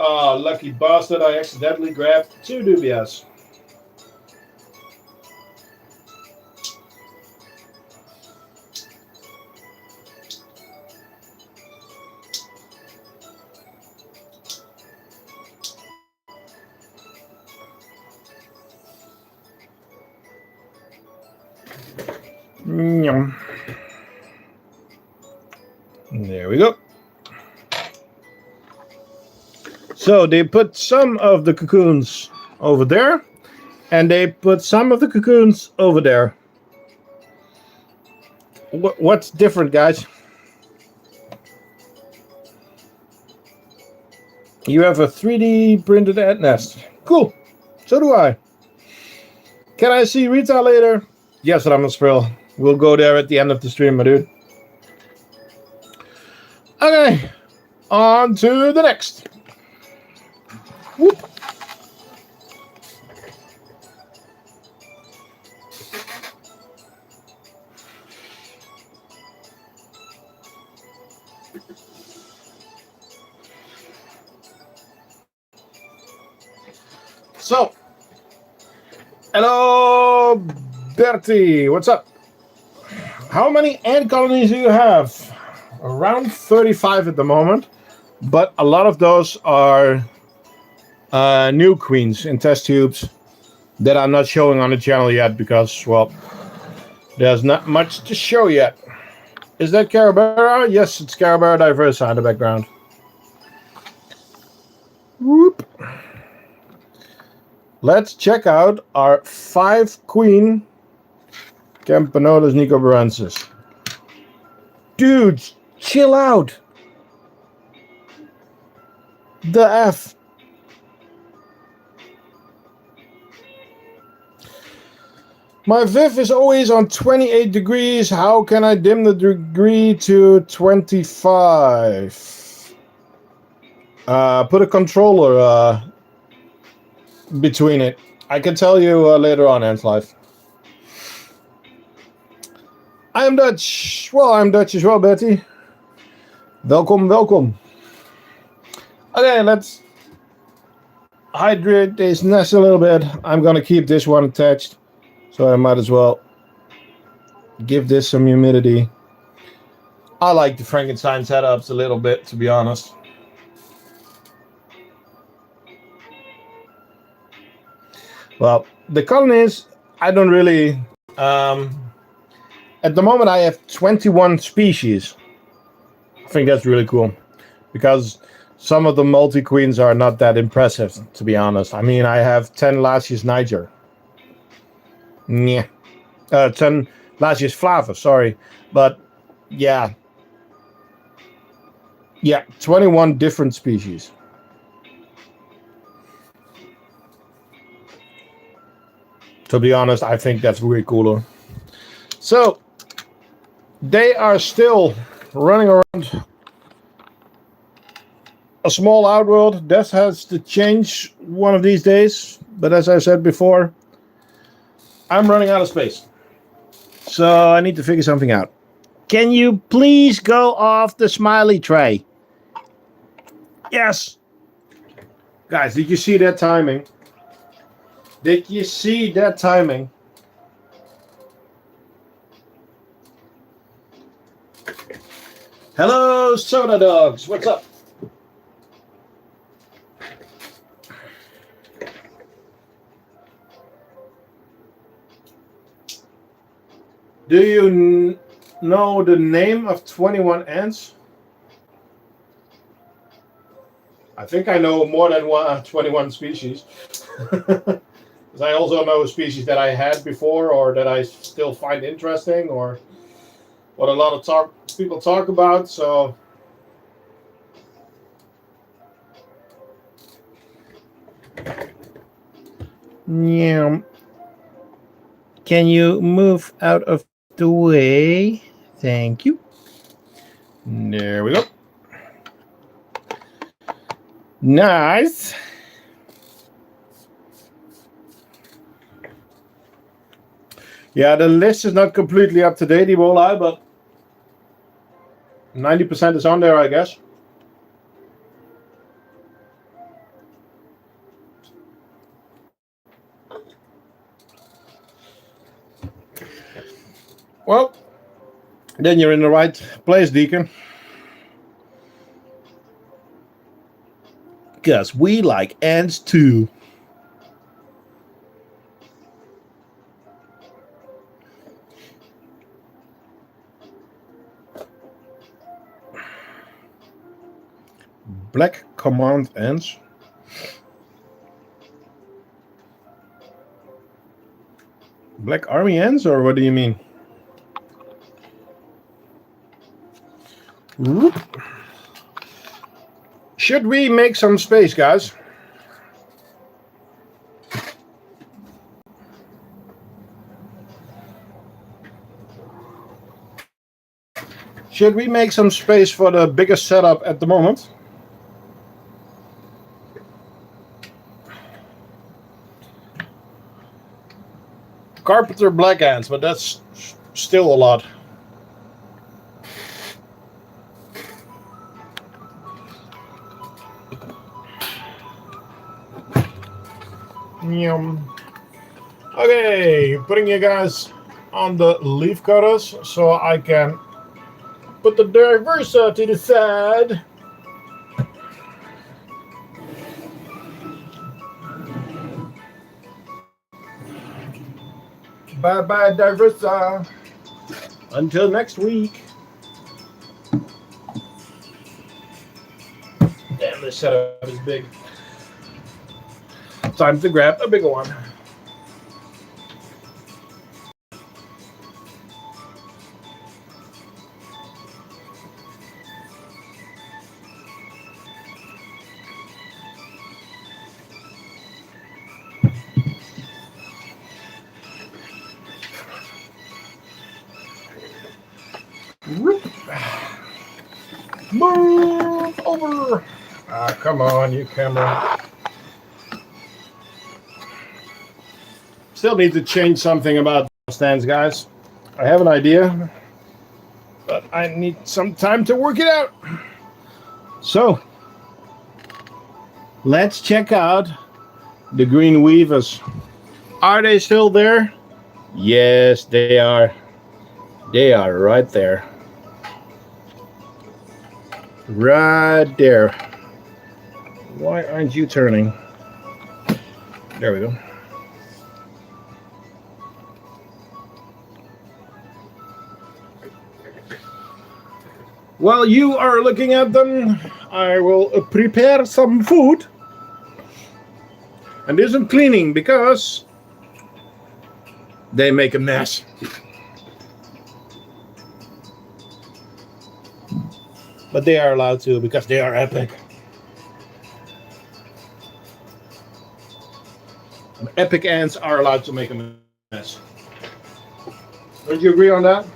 Oh, lucky bastard, I accidentally grabbed 2 dubias. There we go. So they put some of the cocoons over there, and they put some of the cocoons over there. What's different, guys? You have a 3D printed ant nest. Cool. So do I. Can I see Rita later? Yes, Ramonspril. We'll go there at the end of the stream, my dude. Okay. On to the next. Whoop. So, hello, Bertie. What's up? How many ant colonies do you have? Around 35 at the moment, but a lot of those are new queens in test tubes that I'm not showing on the channel yet because, well, there's not much to show yet. Is that Carabera? Yes, it's Carabera Diversa in the background. Whoop. Let's check out our 5 queen Campanulus nicobarensis. Dude, chill out. The F. My Viv is always on 28 degrees. How can I dim the degree to 25? Put a controller between it. I can tell you later on, Ants Life. I am Dutch. Well, I'm Dutch as well, Betty. Welkom, welkom. Okay, let's hydrate this nest a little bit. I'm gonna keep this one attached, so I might as well give this some humidity. I like the Frankenstein setups a little bit, to be honest. Well, the colonies, I don't really. At the moment, I have 21 species. I think that's really cool because some of the multi-queens are not that impressive, to be honest. I mean, I have 10 Lassius niger. Yeah. 10 Lassius flava, sorry. But yeah. Yeah, 21 different species. To be honest, I think that's way cooler. So, they are still running around a small outworld. That has to change one of these days. But as I said before, I'm running out of space. So I need to figure something out. Can you please go off the smiley tray? Yes. Guys, did you see that timing? Did you see that timing? Hello, soda dogs. What's up? Do you know the name of 21 ants? I think I know more than 21 species. Because I also know species that I had before or that I still find interesting or what a lot of people talk about. So yeah. Can you move out of the way? Thank you. There we go. Nice. Yeah, the list is not completely up to date, Ebola, but 90% is on there, I guess. Well, then you're in the right place, Deacon. Because we like ants too. Black command ants. Black army ants, or what do you mean? Whoop. Should we make some space, guys? Should we make some space for the biggest setup at the moment? Carpenter black ants, but that's still a lot. Okay, putting you guys on the leaf cutters so I can put the Diversa to the side. Bye-bye, Diversa. Until next week. Damn, this setup is big. Time to grab a bigger one. Move over. Ah, come on, you camera. Still need to change something about the stands, guys. I have an idea, but I need some time to work it out. So, let's check out the green weavers. Are they still there? Yes, they are. They are right there. Right there. Why aren't you turning? There we go. while you are looking at them, I will prepare some food and do some cleaning because they make a mess. But they are allowed to because they are epic. Epic ants are allowed to make a mess. Don't you agree on that?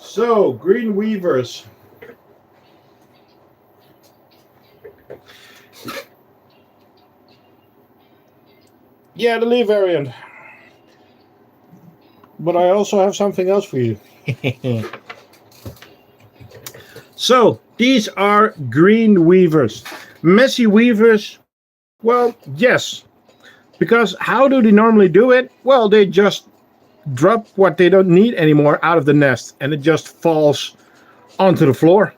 So, green weavers. Yeah, the leaf variant. But I also have something else for you. So, these are green weavers. Messy weavers. Well, yes. Because how do they normally do it? Well, they just drop what they don't need anymore out of the nest and it just falls onto the floor.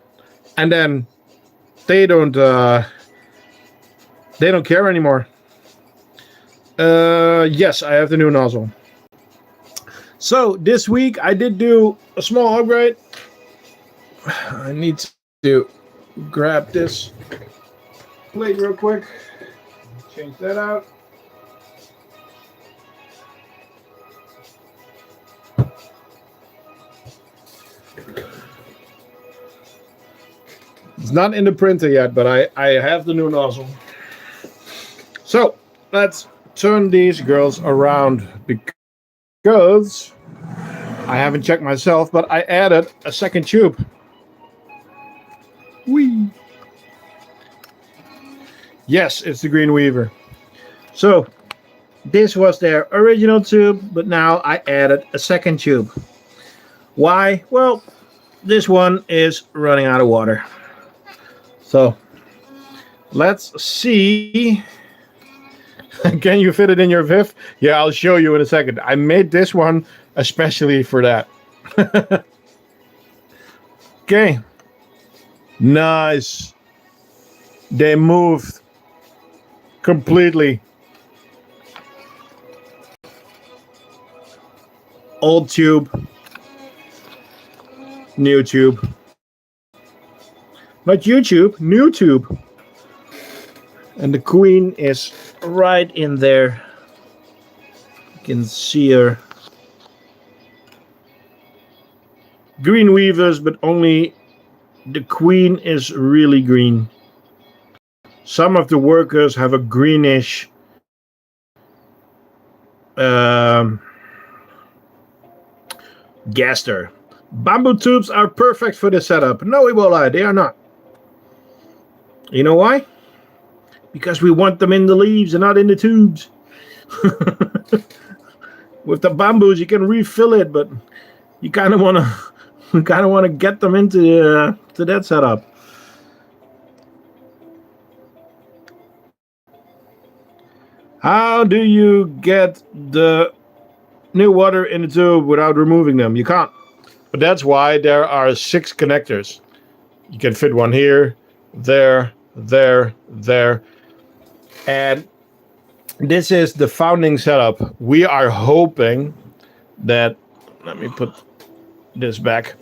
And then they don't care anymore. Yes, I have the new nozzle. So this week I did do a small upgrade. I need to grab this plate real quick. Change that out. It's not in the printer yet, but I have the new nozzle. So let's turn these girls around because I haven't checked myself, but I added a second tube. Whee! Yes, it's the Green Weaver. So this was their original tube, but now I added a second tube. Why? Well, this one is running out of water. So let's see. Can you fit it in your VIF? Yeah, I'll show you in a second. I made this one especially for that. Okay. Nice. They moved completely. Old tube. New tube. Not YouTube, new tube. And the queen is right in there. You can see her. Green weavers, but only the queen is really green. Some of the workers have a greenish gaster. Bamboo tubes are perfect for this setup. No, Ebola, they are not. You know why? Because we want them in the leaves and not in the tubes. With the bamboos, you can refill it, but you kind of want to get them into to that setup. How do you get the new water in the tube without removing them? You can't. But that's why there are 6 connectors. You can fit one here, there, there, there. And this is the founding setup. We are hoping that, let me put this back.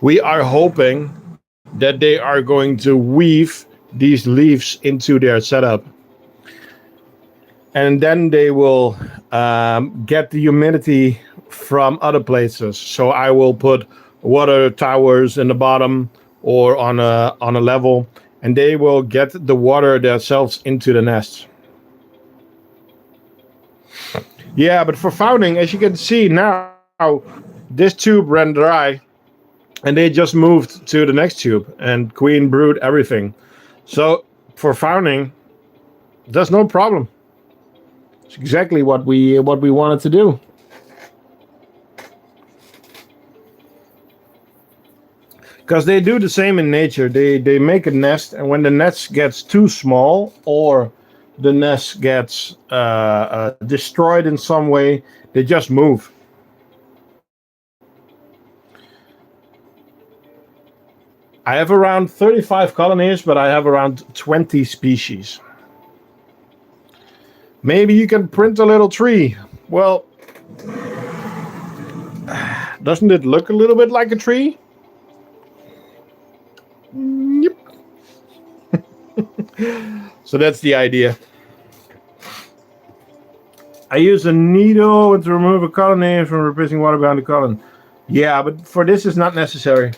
We are hoping that they are going to weave these leaves into their setup. And then they will get the humidity from other places. So I will put water towers in the bottom or on a level, and they will get the water themselves into the nest. Yeah, but for founding, as you can see now, this tube ran dry, and they just moved to the next tube, and queen brewed everything. So for founding, there's no problem. It's exactly what we wanted to do. Because they do the same in nature. They make a nest, and when the nest gets too small or the nest gets destroyed in some way, they just move. I have around 35 colonies, but I have around 20 species. Maybe you can print a little tree. Well, doesn't it look a little bit like a tree? Yep. So that's the idea. I use a needle to remove a colony from replacing water behind the colony. Yeah, but for this it's not necessary.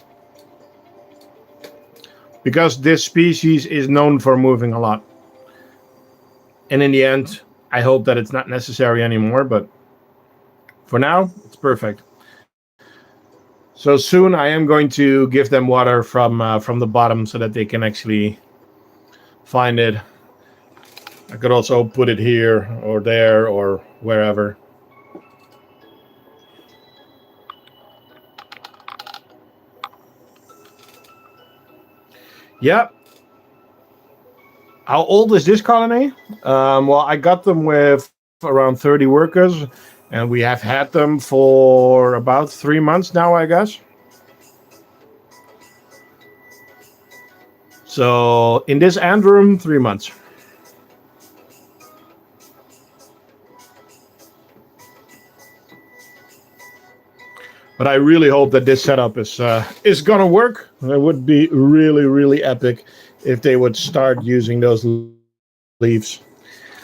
Because this species is known for moving a lot. And in the end, I hope that it's not necessary anymore, but for now, it's perfect. So soon I am going to give them water from the bottom so that they can actually find it. I could also put it here or there or wherever. Yeah. How old is this colony? Well, I got them with around 30 workers, and we have had them for about 3 months now, I guess. So in this ant room, 3 months. But I really hope that this setup is gonna work. It would be really, really epic if they would start using those leaves.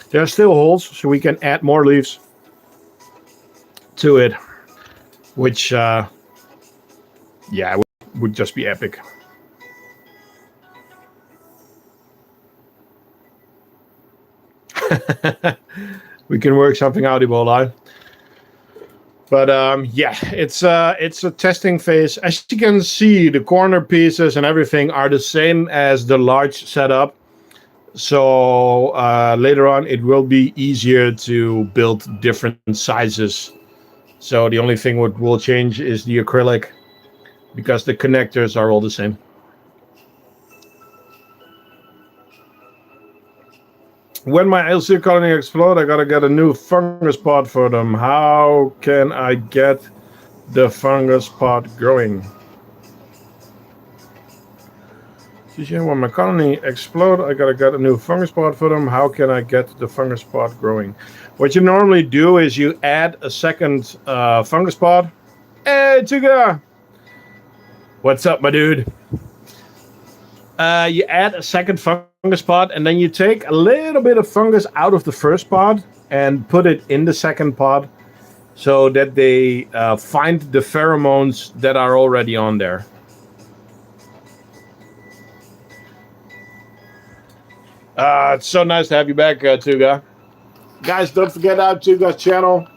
There are still holes, so we can add more leaves to it, which, yeah, would just be epic. We can work something out, Ebola. But yeah, it's a testing phase. As you can see, the corner pieces and everything are the same as the large setup. So later on, it will be easier to build different sizes. So the only thing what will change is the acrylic, because the connectors are all the same. When my LC colony explode, I gotta get a new fungus pot for them. How can I get the fungus pot growing? When my colony explode, I gotta get a new fungus pot for them. How can I get the fungus pot growing? What you normally do is you add a second fungus pot. Hey, Tuga! What's up, my dude? You add a second fungus pot, and then you take a little bit of fungus out of the first pot and put it in the second pot so that they find the pheromones that are already on there. It's so nice to have you back, Tuga. Guys, don't forget out Tuga's channel.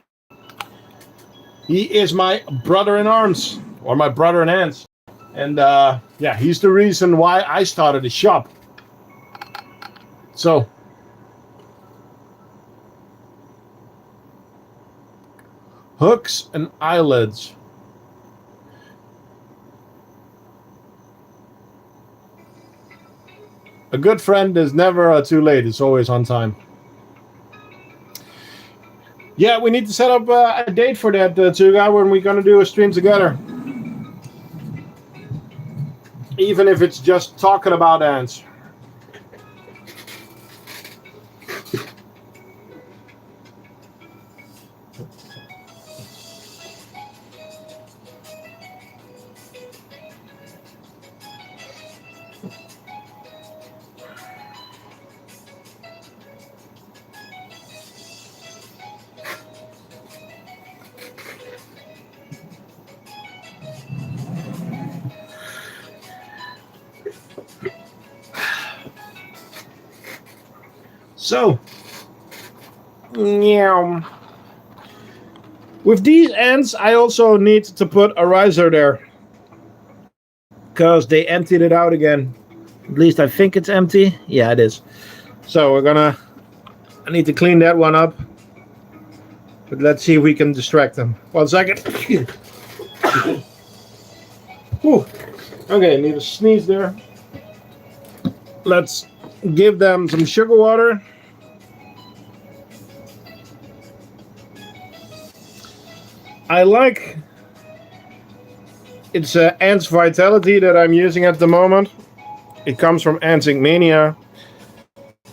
He is my brother in arms, or my brother in hands. And yeah, he's the reason why I started a shop. So, hooks and eyelids. A good friend is never too late. It's always on time. Yeah, we need to set up a date for that, Tuga, when we're going to do a stream together. Even if it's just talking about ants. So, yeah. With these ants, I also need to put a riser there, because they emptied it out again. At least I think it's empty. Yeah, it is. So I need to clean that one up. But let's see if we can distract them. 1 second. Whew. Okay, need a sneeze there. Let's give them some sugar water. I like it's Ants Vitality that I'm using at the moment. It comes from Ants Mania.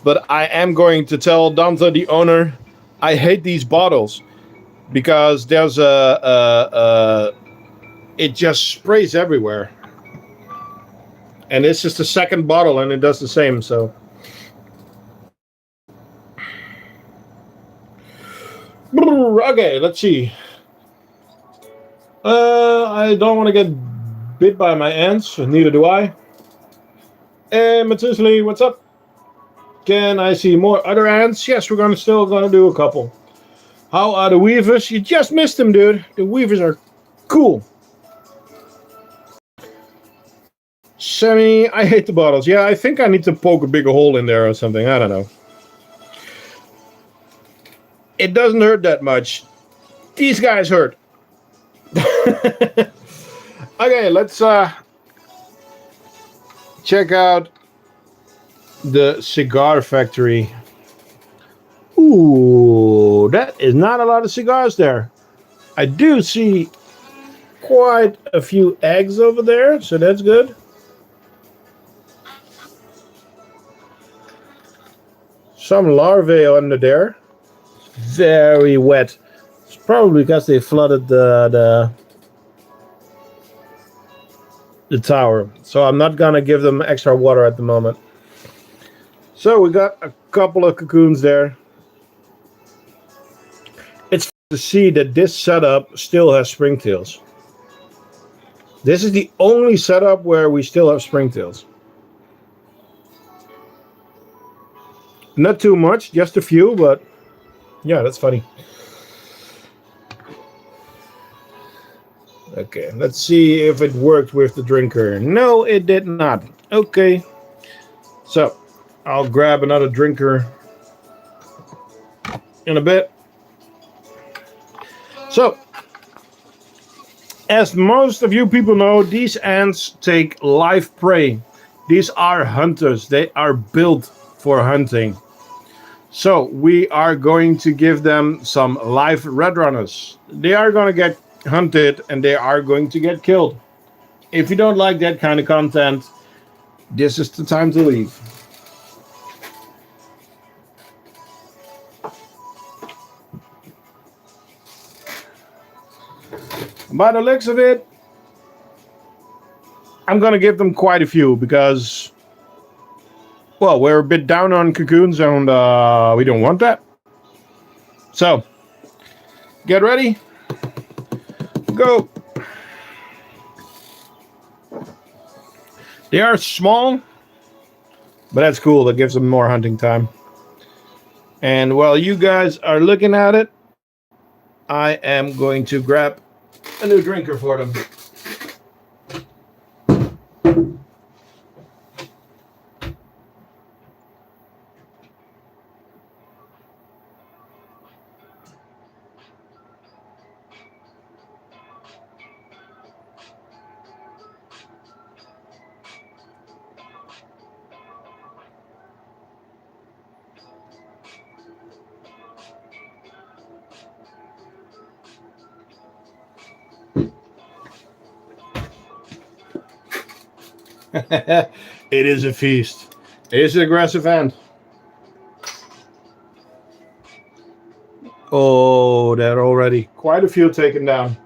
But I am going to tell Dante, the owner, I hate these bottles because there's it just sprays everywhere. And it's just the second bottle and it does the same, so. Okay, let's see. I don't want to get bit by my ants, neither do I. Hey, Matusli, what's up? Can I see more other ants? Yes, we're still gonna do a couple. How are the weavers? You just missed them, dude. The weavers are cool. Sammy, I hate the bottles. Yeah, I think I need to poke a bigger hole in there or something. I don't know. It doesn't hurt that much. These guys hurt. Okay, let's check out the cigar factory. Ooh, that is not a lot of cigars there. I do see quite a few eggs over there, so that's good. Some larvae under there. Very wet. It's probably because they flooded the tower. So I'm not gonna give them extra water at the moment. So we got a couple of cocoons there. It's to see that this setup still has springtails. This is the only setup where we still have springtails. Not too much, just a few, but yeah, that's funny. Okay, let's see if it worked with the drinker. No, it did not. Okay, so I'll grab another drinker in a bit. So, as most of you people know, these ants take live prey. These are hunters. They are built for hunting. So we are going to give them some live red runners. They are going to get hunted and they are going to get killed. If you don't like that kind of content, this is the time to leave. By the looks of it, I'm going to give them quite a few because, well, we're a bit down on cocoons and we don't want that. So, get ready. Go. They are small, but that's cool. That gives them more hunting time. And while you guys are looking at it, I am going to grab a new drinker for them. It is a feast. It is an aggressive ant. Oh, there are already quite a few taken down.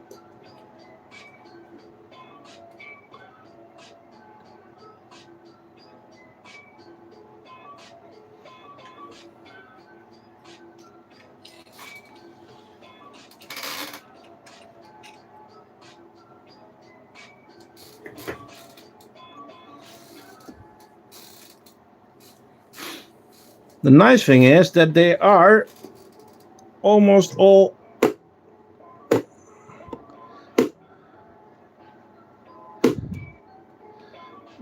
The nice thing is that they are almost all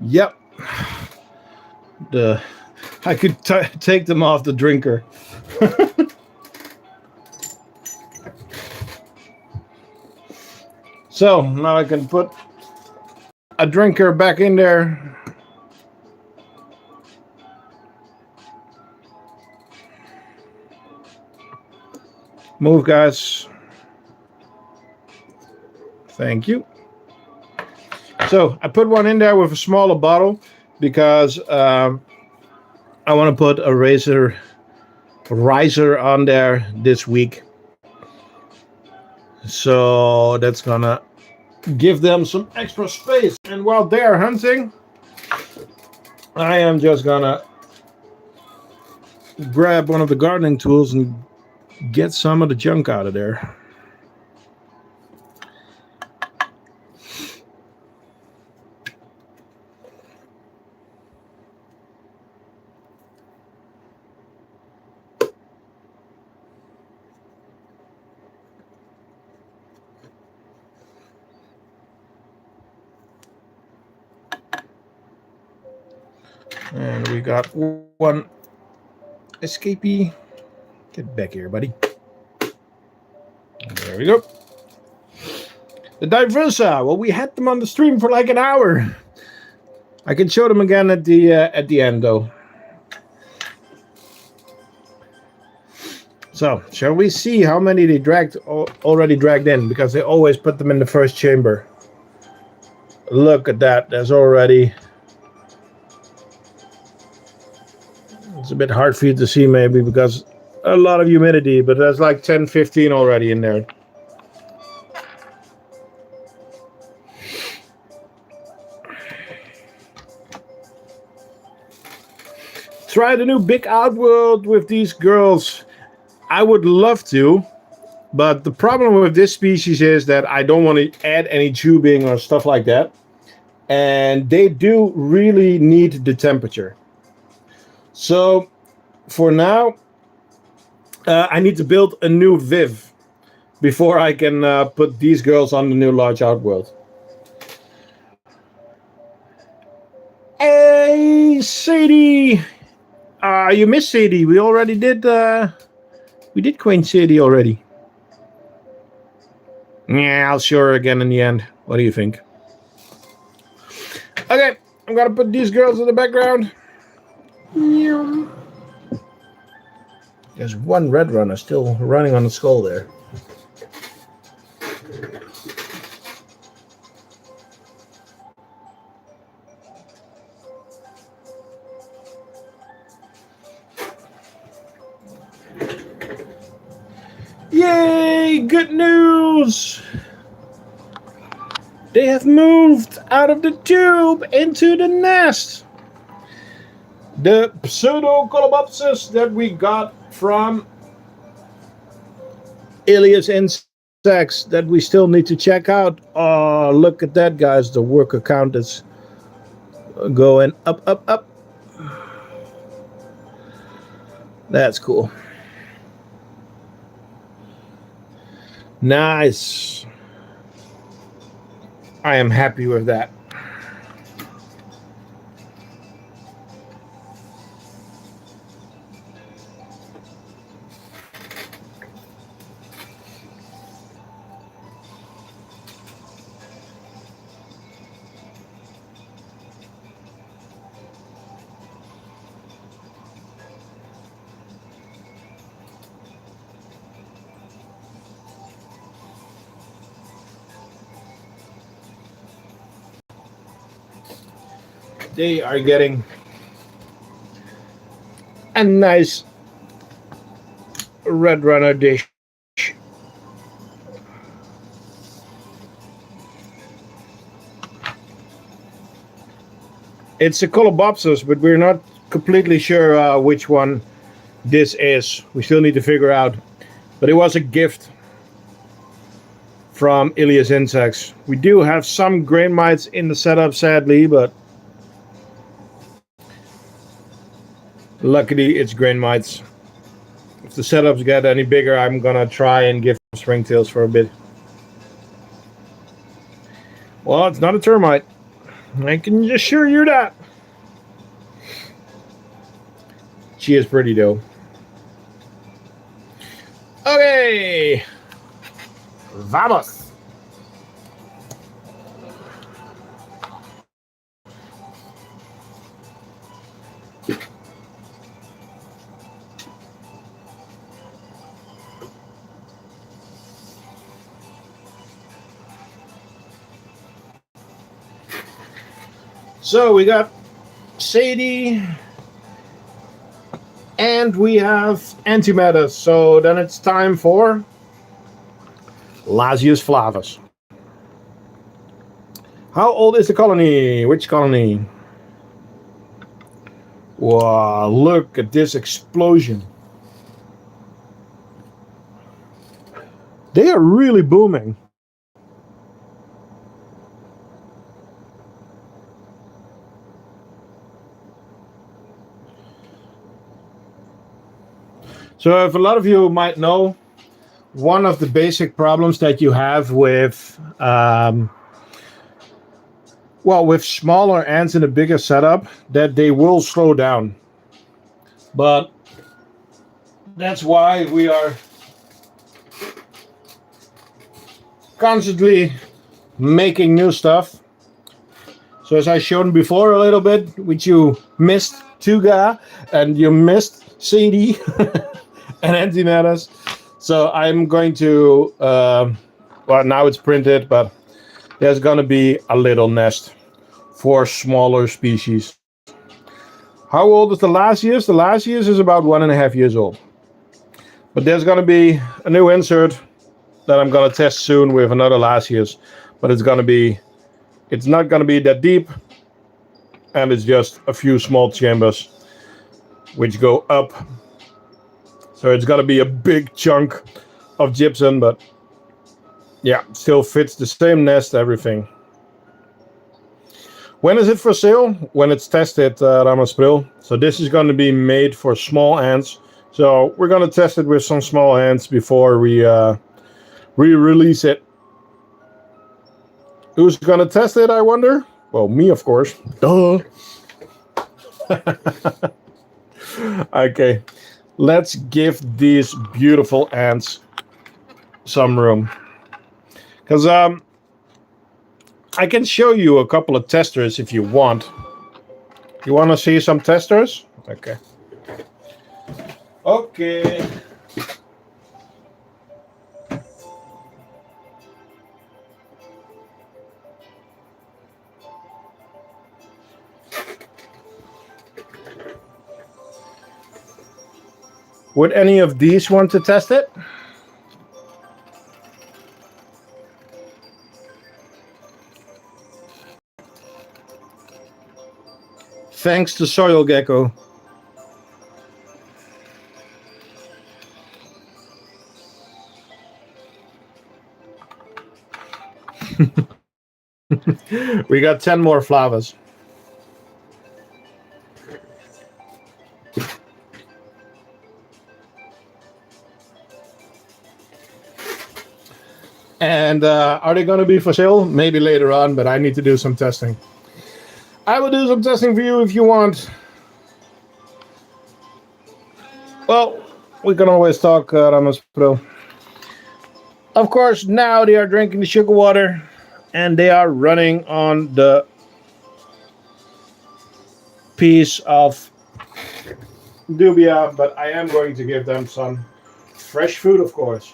yep. I could take them off the drinker. So now I can put a drinker back in there. Move, guys. Thank you. So I put one in there with a smaller bottle because I want to put a riser on there this week. So that's gonna give them some extra space. And while they're hunting, I am just gonna grab one of the gardening tools and get some of the junk out of there. And we got one escapee. Get back here, buddy. There we go. The Diversa. Well, we had them on the stream for like an hour. I can show them again at the end, though. So, shall we see how many they already dragged in? Because they always put them in the first chamber. Look at that. There's already... It's a bit hard for you to see maybe because a lot of humidity, but there's like 10, 15 already in there. Try the new big outworld with these girls. I would love to, but the problem with this species is that I don't want to add any tubing or stuff like that. And they do really need the temperature. So for now, I need to build a new viv before I can put these girls on the new large outworld. Hey, Sadie! You missed Sadie. We already did. We did Queen Sadie already. Yeah, I'll show her again in the end. What do you think? Okay, I'm gonna put these girls in the background. There's one red runner still running on the skull there. Yay! Good news! They have moved out of the tube into the nest. The pseudo-colobopsis that we got from Lassius insects that we still need to check out. Oh, look at that, guys. The worker count is going up, up, up. That's cool. Nice. I am happy with that. They are getting a nice red runner dish. It's a colobopsis, but we're not completely sure which one this is. We still need to figure out. But it was a gift from Lassius insects. We do have some grain mites in the setup, sadly, but luckily, it's grain mites. If the setups get any bigger, I'm gonna try and give them springtails for a bit. Well, it's not a termite. I can assure you that. She is pretty, though. Okay. Vamos. So we got Sadie, and we have antimatter. So then it's time for Lassius flavus. How old is the colony? Which colony? Wow, look at this explosion. They are really booming. So if a lot of you might know, one of the basic problems that you have with with smaller ants in a bigger setup, that they will slow down. But that's why we are constantly making new stuff. So as I shown before a little bit, which you missed Tuga and you missed Sadie and antimatters. So I'm going to, well, now it's printed, but there's going to be a little nest for smaller species. How old is the Lassius? The Lassius is about 1.5 years old. But there's going to be a new insert that I'm going to test soon with another Lassius. But it's not going to be that deep. And it's just a few small chambers which go up. So it's going to be a big chunk of gypsum, but yeah, still fits the same nest, everything. When is it for sale? When it's tested, Ramaspril. So this is going to be made for small ants. So we're going to test it with some small ants before we release it. Who's going to test it, I wonder? Well, me, of course. Duh. Okay. Let's give these beautiful ants some room. Because I can show you a couple of testers if you want. You want to see some testers? Okay. Okay. Would any of these want to test it? Thanks to Soil Gecko. We got 10 more flavas. And are they going to be for sale? Maybe later on, but I need to do some testing. I will do some testing for you if you want. Well, we can always talk, Ramos Pro. Of course, now they are drinking the sugar water and they are running on the piece of dubia, but I am going to give them some fresh food, of course.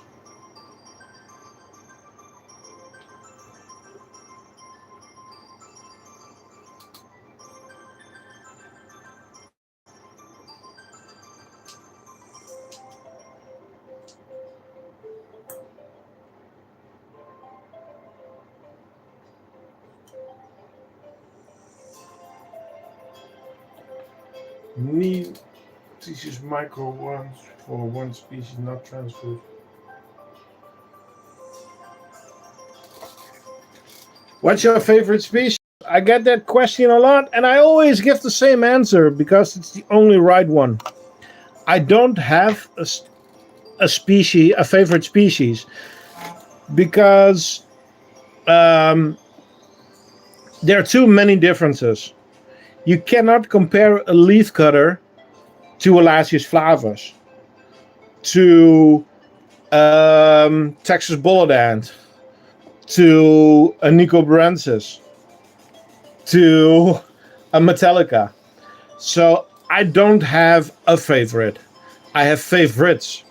Need teaches micro ones for one species, not transferred. What's your favorite species? I get that question a lot, and I always give the same answer because it's the only right one. I don't have a species, a favorite species, because there are too many differences. You cannot compare a leaf cutter to a Lassius flavus, to Texas bullet ant, to a Nicobrensis, to a Metallica. So I don't have a favorite. I have favorites.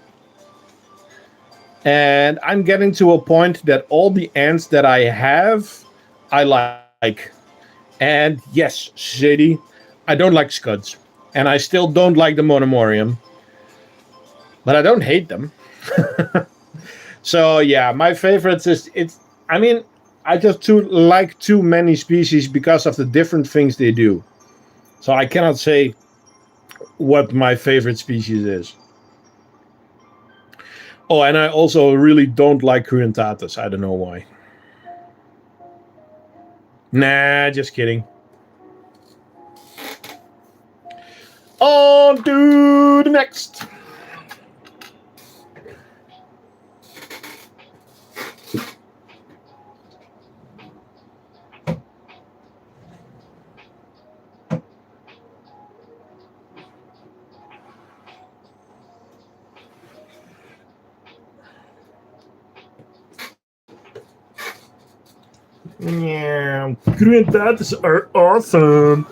And I'm getting to a point that all the ants that I have, I like. And yes, Sadie, I don't like scuds. And I still don't like the monomorium. But I don't hate them. So yeah, my favorites is I mean, I just like too many species because of the different things they do. So I cannot say what my favorite species is. Oh, and I also really don't like Cruentatus. I don't know why. Nah, just kidding. On to the next. Yeah, Cruentatus are awesome.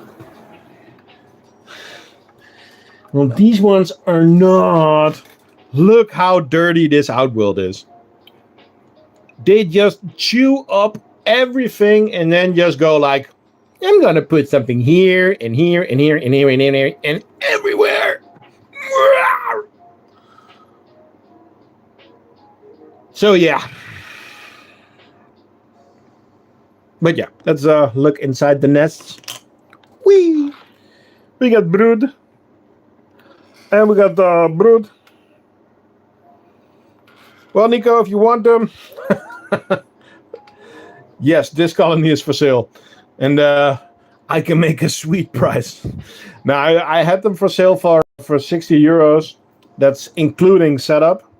Well, these ones are not. Look how dirty this outworld is. They just chew up everything and then just go like, I'm gonna put something here and here and here and here and here and everywhere. So yeah. But yeah, let's look inside the nests. We got brood. And we got brood. Well, Nico, if you want them, yes, this colony is for sale. And I can make a sweet price. Now, I had them for sale for 60 euros. That's including setup.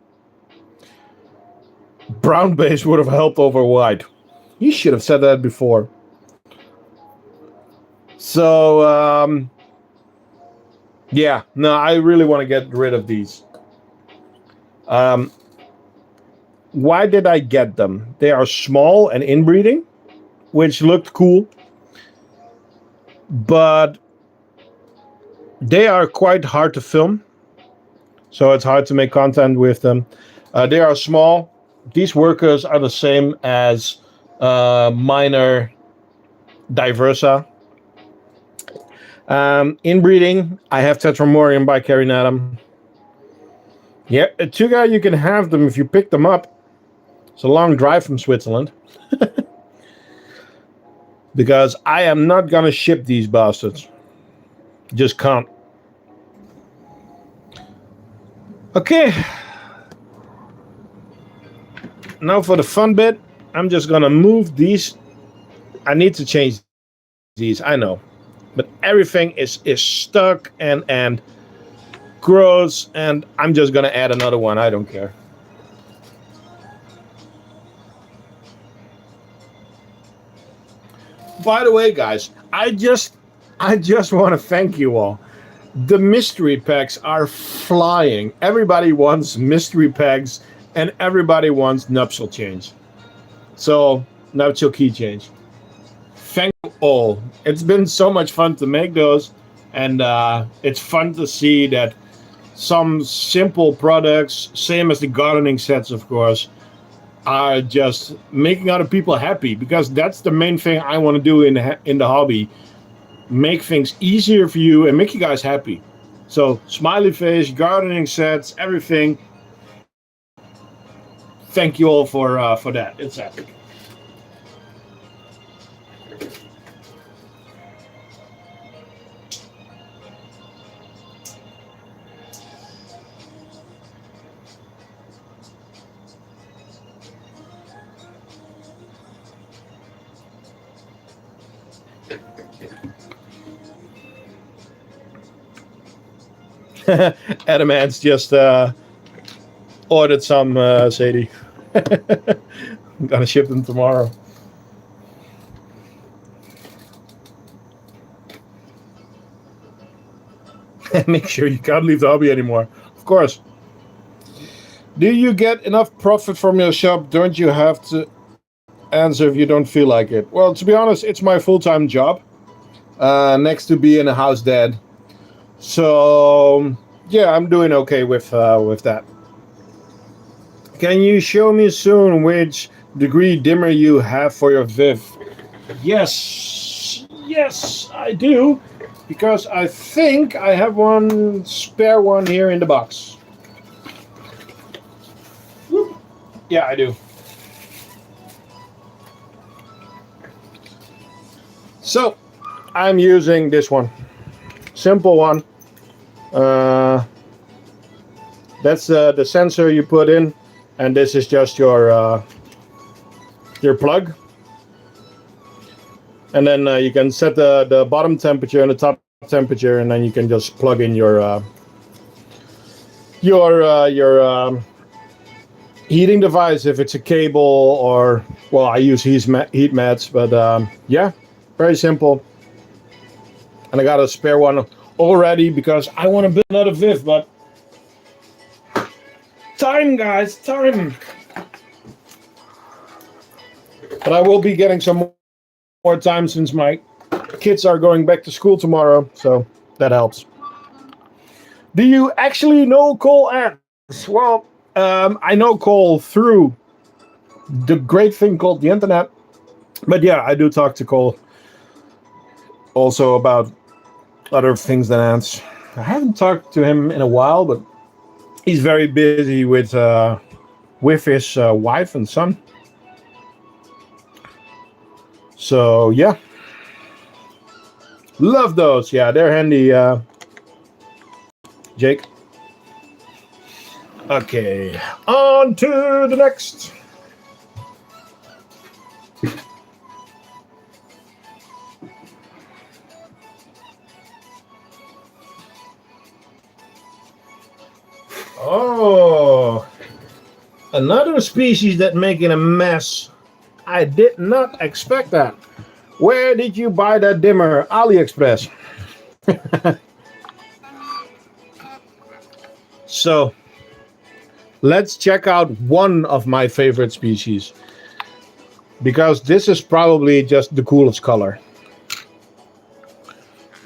Brown base would have helped over white. You should have said that before. So, yeah, no, I really want to get rid of these. Why did I get them? They are small and inbreeding, which looked cool. But they are quite hard to film. So it's hard to make content with them. They are small. These workers are the same as minor Diversa. Inbreeding, I have Tetramorium bicarinatum. Yeah, Tuga, you can have them if you pick them up. It's a long drive from Switzerland. Because I am not going to ship these bastards. Just can't. Okay. Now for the fun bit, I'm just going to move these. I need to change these, I know. But everything is stuck and gross, and I'm just going to add another one. I don't care. By the way, guys, I just want to thank you all. The mystery packs are flying. Everybody wants mystery packs, and everybody wants nuptial change. So, nuptial key change. Thank you all. It's been so much fun to make those, and it's fun to see that some simple products, same as the gardening sets, of course, are just making other people happy, because that's the main thing I want to do in the hobby. Make things easier for you and make you guys happy. So smiley face, gardening sets, everything. Thank you all for that. It's epic. Adamant's just ordered some, Sadie. I'm gonna ship them tomorrow. Make sure you can't leave the hobby anymore. Of course. Do you get enough profit from your shop? Don't you have to answer if you don't feel like it? Well, to be honest, it's my full-time job. Next to being a house dad. So yeah, I'm doing okay with that. Can you show me soon which degree dimmer you have for your Viv? Yes, Yes, I do. Because I think I have one spare one here in the box. Whoop. Yeah, I do. So, I'm using this one. Simple one. That's the sensor you put in, and this is just your plug. And then you can set the bottom temperature and the top temperature, and then you can just plug in your heating device if it's a cable or, well, I use heat mats, but yeah, very simple. And I got a spare one already because I want to build another Viv, but time, guys, time. But I will be getting some more time since my kids are going back to school tomorrow, so that helps. Do you actually know Cole ants? Well, I know Cole through the great thing called the internet, but yeah, I do talk to Cole also about other things than ants. I haven't talked to him in a while, but he's very busy with his wife and son. So yeah, love those. Yeah, they're handy. Jake. Okay, on to the next. Oh, another species that making a mess. I did not expect that. Where did you buy that dimmer? AliExpress. So, let's check out one of my favorite species. Because this is probably just the coolest color.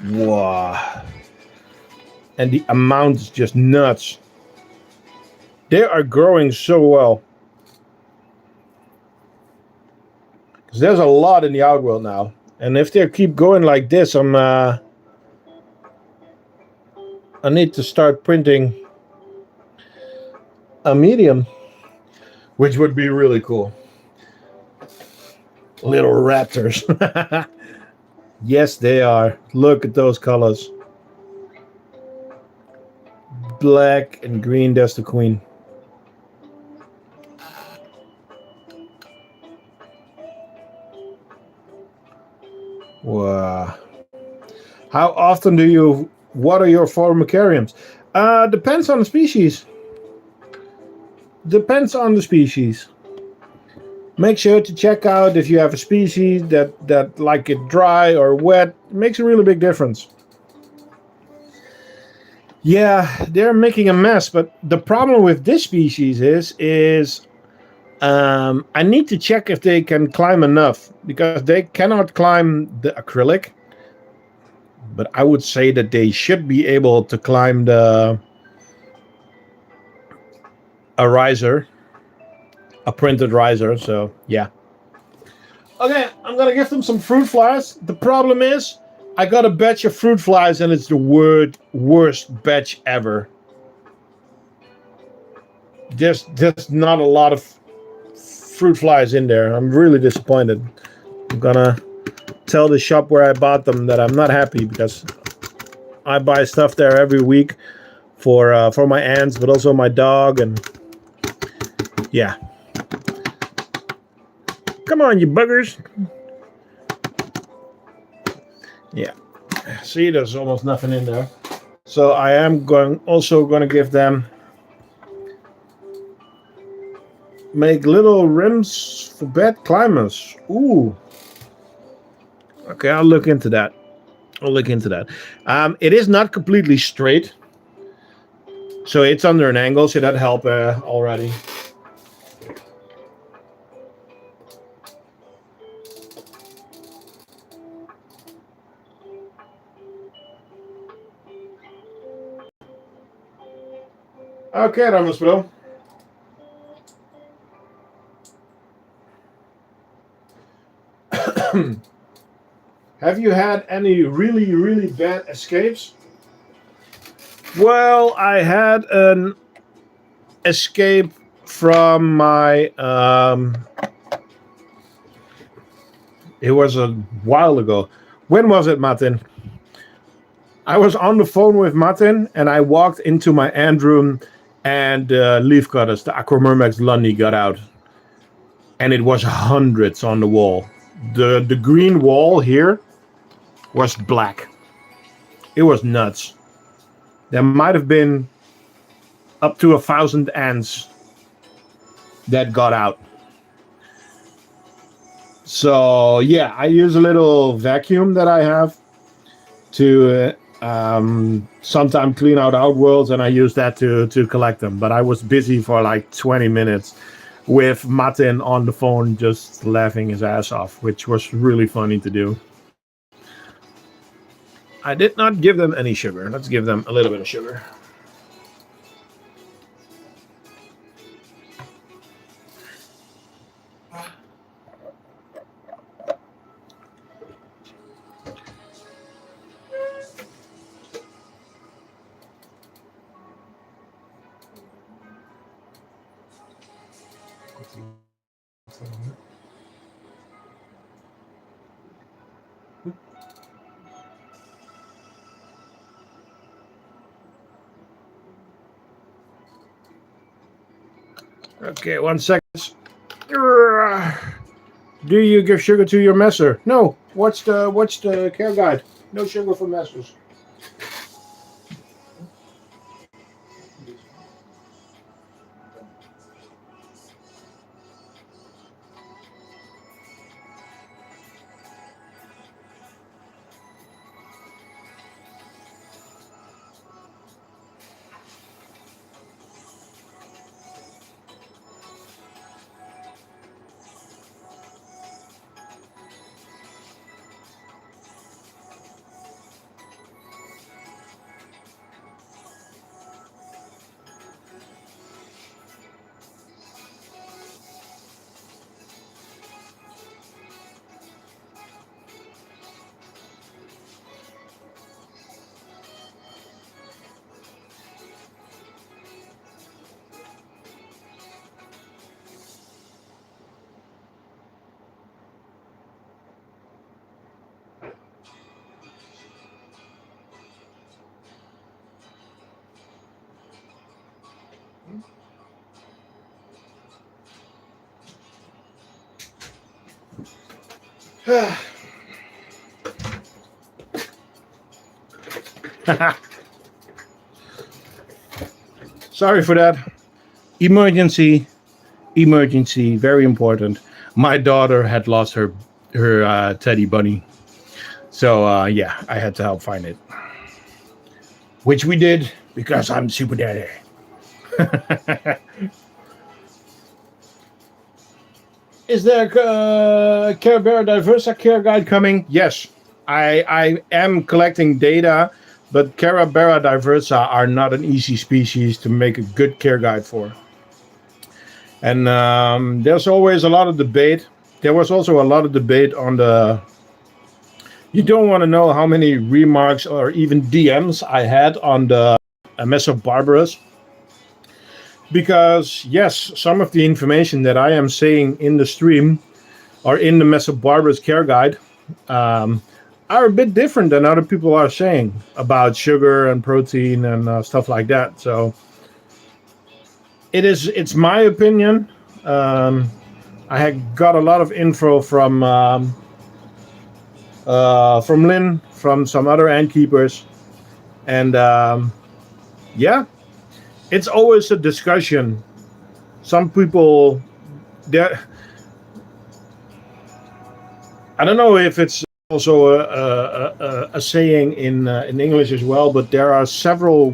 Wow. And the amount is just nuts. They are growing so well. Because there's a lot in the outworld now. And if they keep going like this, I need to start printing a medium, which would be really cool. Little raptors. Yes, they are. Look at those colors. Black and green, that's the queen. Wow. How often do you water your formicariums? Depends on the species. Depends on the species. Make sure to check out if you have a species that like it dry or wet. It makes a really big difference. Yeah, they're making a mess, but the problem with this species is I need to check if they can climb enough, because they cannot climb the acrylic. But I would say that they should be able to climb a riser, a printed riser. So yeah. Okay, I'm gonna give them some fruit flies. The problem is, I got a batch of fruit flies, and it's the worst batch ever. There's not a lot of fruit flies in there. I'm really disappointed. I'm gonna tell the shop where I bought them that I'm not happy, because I buy stuff there every week for my aunts, but also my dog, and yeah. Come on, you buggers. Yeah. See, there's almost nothing in there. So I am also going to give them, make little rims for bed climbers. Ooh. Okay, I'll look into that. It is not completely straight, so it's under an angle, so that help already. Okay, dames bro. Have you had any really, really bad escapes? Well, I had an escape from my. It was a while ago. When was it, Martin? I was on the phone with Martin, and I walked into my ant room, and leaf cutters, the Aquamurmax Lundy, got out, and it was hundreds on the wall. The green wall here was black. It was nuts. There might have been up to 1,000 ants that got out. So yeah, I use a little vacuum that I have to sometimes clean out outworlds, and I use that to collect them. But I was busy for like 20 minutes with Martin on the phone, just laughing his ass off, which was really funny to do. I did not give them any sugar. Let's give them a little bit of sugar. Okay, 1 second. Do you give sugar to your Messor? No. What's the care guide? No sugar for Messors. Sorry for that. Emergency, very important. My daughter had lost her teddy bunny, so yeah, I had to help find it, which we did because I'm super daddy. Is there a Diversa care guide coming? Yes, I am collecting data, but Diversa are not an easy species to make a good care guide for. And there's always a lot of debate. There was also a lot of debate on the... You don't want to know how many remarks or even DMs I had on the Messor barbarus. Because, yes, some of the information that I am saying in the stream or in the Messor barbarus care guide are a bit different than other people are saying about sugar and protein and stuff like that. So it's my opinion. I had got a lot of info from Lynn, from some other ant keepers, and yeah, it's always a discussion. Some people, I don't know if it's also a saying in English as well, but there are several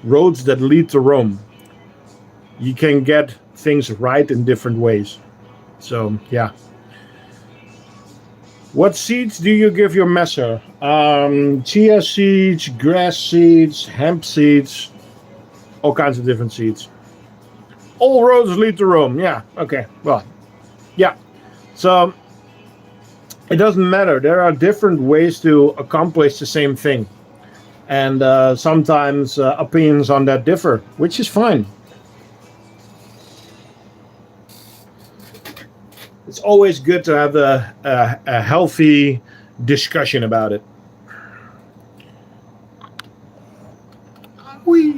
roads that lead to Rome. You can get things right in different ways. So yeah. What seeds do you give your Messor? Chia seeds, grass seeds, hemp seeds, all kinds of different seeds. All roads lead to Rome. Yeah. Okay. Well, yeah. So It doesn't matter. There are different ways to accomplish the same thing. And sometimes opinions on that differ, which is fine. It's always good to have a healthy discussion about it. Whee!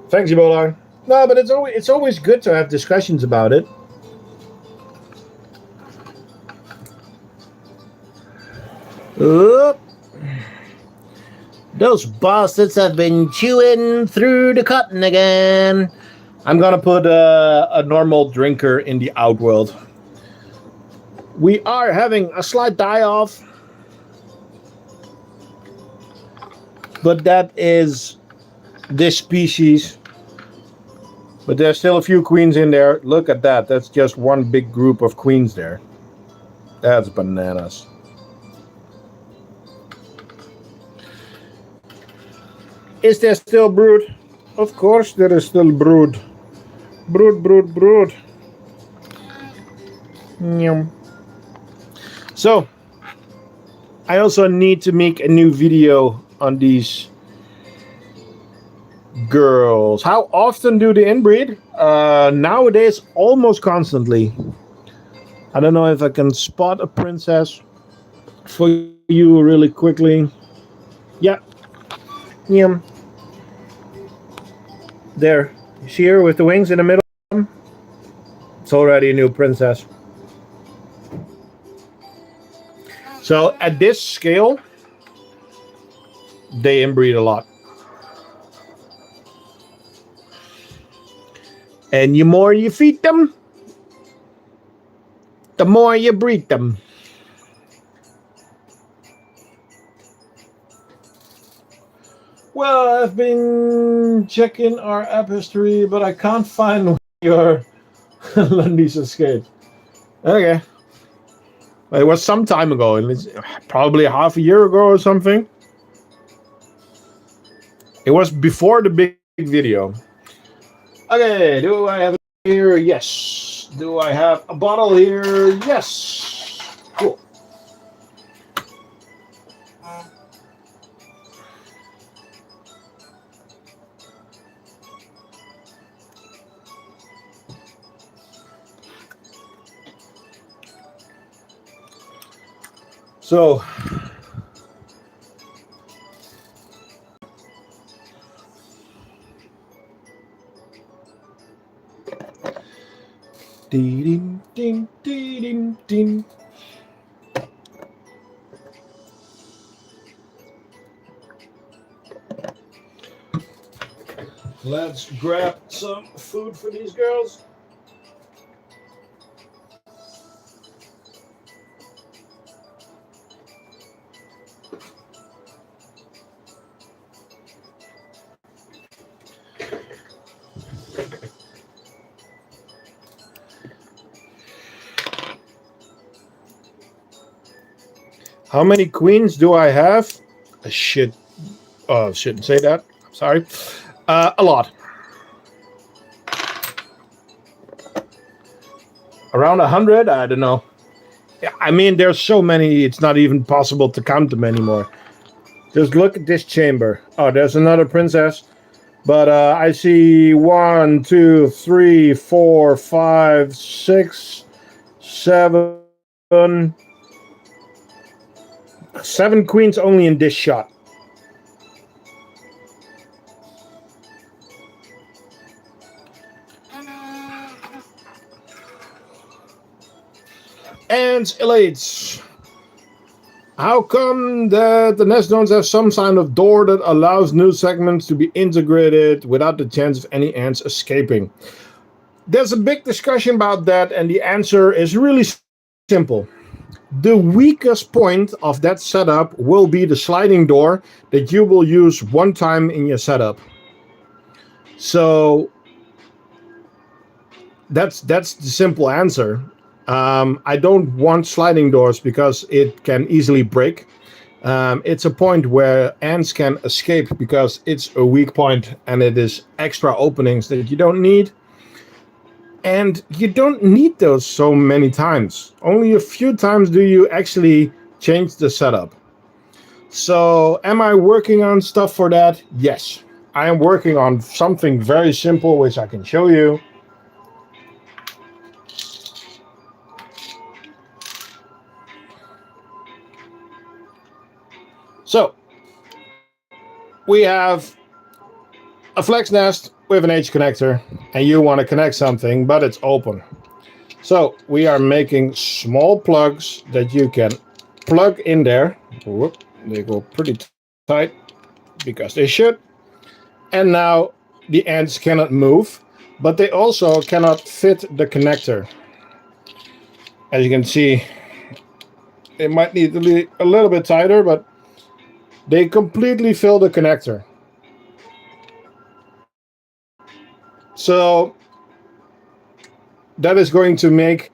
Thanks, Ebola. No, but it's always good to have discussions about it. Oop. Those bastards have been chewing through the cotton again. I'm gonna put a normal drinker in the outworld. We are having a slight die-off, but that is this species. But there's still a few queens in there. Look at that. That's just one big group of queens there. That's bananas. Is there still brood? Of course there is still brood. Brood, brood, brood. Yum. So, I also need to make a new video on these girls. How often do they inbreed? Nowadays, almost constantly. I don't know if I can spot a princess for you really quickly. Yeah. Yum. There. You see her with the wings in the middle? It's already a new princess. So at this scale, they inbreed a lot. And the more you feed them, the more you breed them. Well, I've been checking our app history, but I can't find your Lundy's escape. Okay. It was some time ago. It's probably half a year ago or something. It was before the big video. Okay, do I have it here? Yes. Do I have a bottle here? Yes. Cool. So, ding, ding, ding, ding. Let's grab some food for these girls. How many queens do I have? Shouldn't say that. I'm sorry. A lot. Around 100? I don't know. Yeah, I mean, there's so many, it's not even possible to count them anymore. Just look at this chamber. Oh, there's another princess. But I see 1, 2, 3, 4, 5, 6, 7... 7 queens only in this shot. And elates. How come that the nest don't have some kind of door that allows new segments to be integrated without the chance of any ants escaping? There's a big discussion about that, and the answer is really simple. The weakest point of that setup will be the sliding door that you will use one time in your setup. So that's the simple answer. I don't want sliding doors because it can easily break. It's a point where ants can escape because it's a weak point and it is extra openings that you don't need. And you don't need those so many times. Only a few times do you actually change the setup. So am I working on stuff for that? Yes. I am working on something very simple which I can show you. So we have a flex nest with an H connector and you want to connect something but it's open. So we are making small plugs that you can plug in there. Whoop, they go pretty tight because they should. And now the ends cannot move, but they also cannot fit the connector. As you can see, it might need to be a little bit tighter, but they completely fill the connector. So that is going to make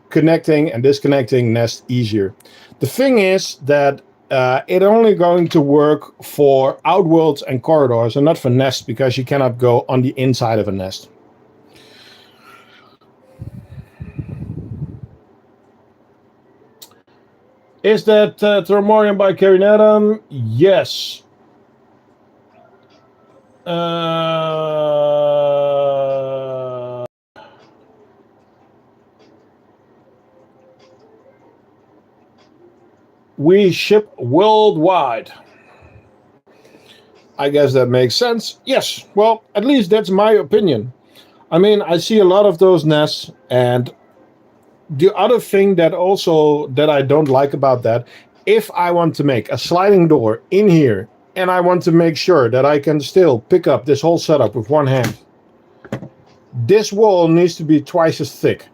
connecting and disconnecting nest easier. The thing is that it only going to work for outworlds and corridors and not for nests because you cannot go on the inside of a nest. Is that Thermorium by Carinatum? Yes. We ship worldwide. I guess that makes sense. Yes, well, at least that's my opinion. I mean, I see a lot of those nests, and the other thing that I don't like about that, if I want to make a sliding door in here, and I want to make sure that I can still pick up this whole setup with one hand, this wall needs to be twice as thick.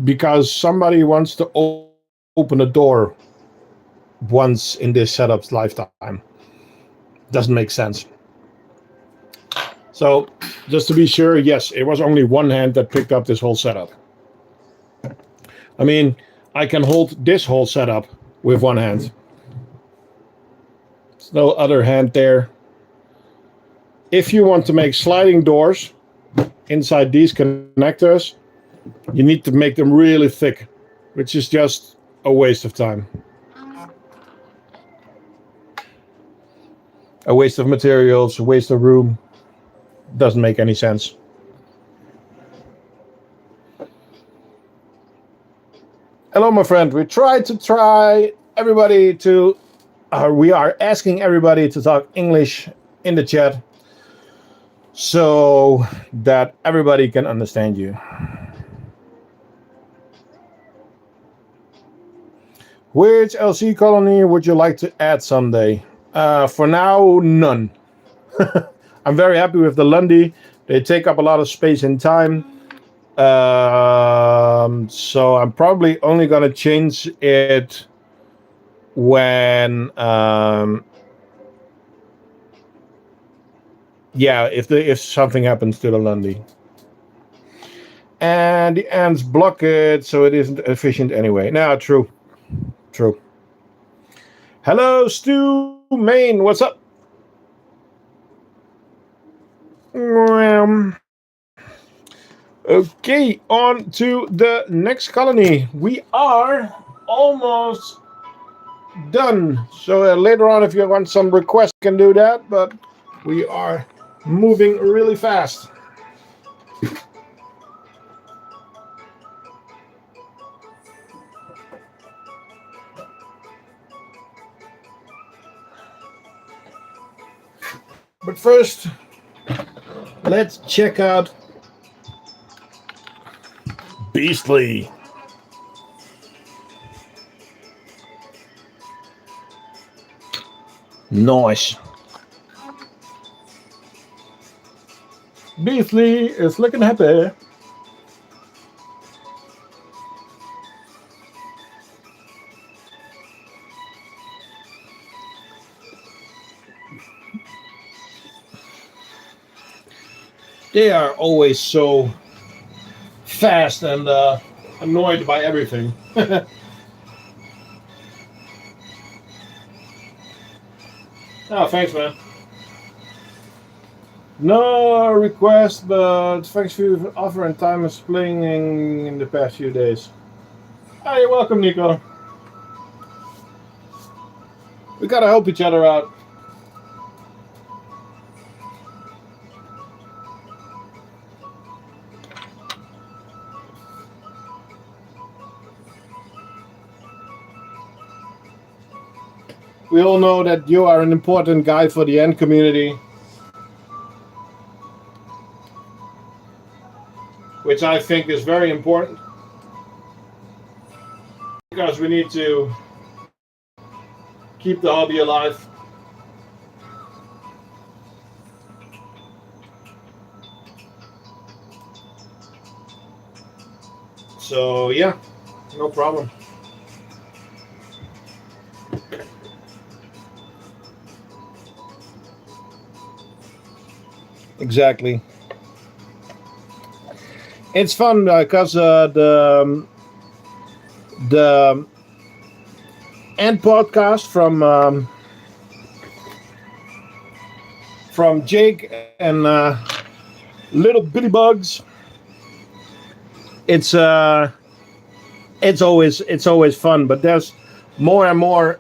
Because somebody wants to open a door once in this setup's lifetime. Doesn't make sense. So, just to be sure, yes, it was only one hand that picked up this whole setup. I mean, I can hold this whole setup with one hand. There's no other hand there. If you want to make sliding doors inside these connectors, you need to make them really thick, which is just a waste of time. A waste of materials, a waste of room. Doesn't make any sense. Hello, my friend. We are asking everybody to talk English in the chat so that everybody can understand you. Which LC colony would you like to add someday? For now, none. I'm very happy with the Lundy. They take up a lot of space and time. So I'm probably only going to change it when... if something happens to the Lundy. And the ants block it, so it isn't efficient anyway. No, true. Hello, Stu Main. What's up? Okay, on to the next colony. We are almost done. So later on, if you want some requests, you can do that. But we are moving really fast. But first, let's check out Beastly. Nice. Beastly is looking happy. They are always so fast and annoyed by everything. Oh, thanks, man. No request, but thanks for your offer and time of playing in the past few days. Ah, you're welcome, Nico. We gotta help each other out. We all know that you are an important guy for the Ant community, which I think is very important because we need to keep the hobby alive. So yeah, no problem. Exactly. It's fun because the Ant podcast from Jake and Little Bitty Bugs. It's always fun, but there's more and more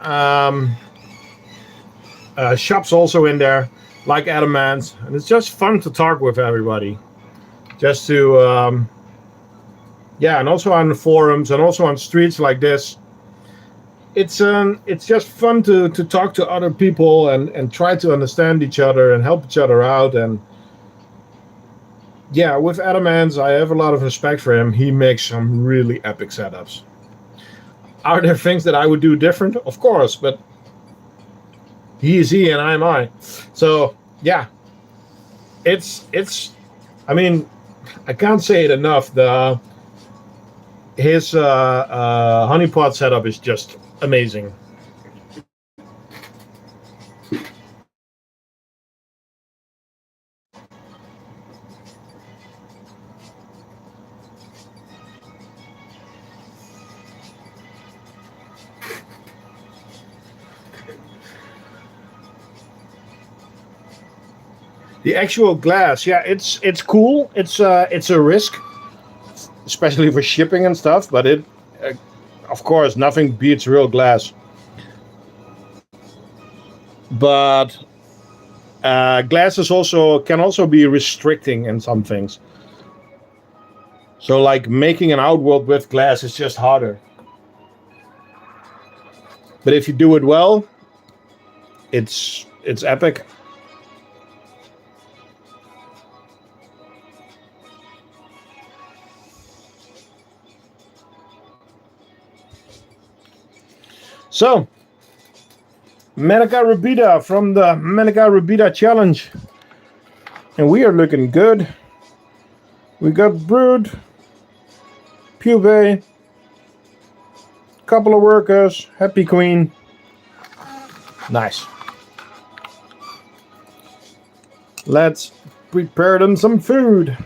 shops also in there, like Adamant's, and it's just fun to talk with everybody. Just to and also on the forums and also on streets like this. It's just fun to talk to other people and try to understand each other and help each other out. And yeah, with Adamant's, I have a lot of respect for him. He makes some really epic setups. Are there things that I would do different? Of course, but he is he and I am I. So yeah, it's. I mean, I can't say it enough. His honeypot setup is just amazing. The actual glass, yeah, it's cool. It's a risk, especially for shipping and stuff. But it, of course, nothing beats real glass. But glass can also be restricting in some things. So, like making an outworld with glass is just harder. But if you do it well, it's epic. So, Menica Rubita from the Menica Rubita Challenge. And we are looking good. We got Brood, Pupae, couple of workers, Happy Queen. Nice. Let's prepare them some food.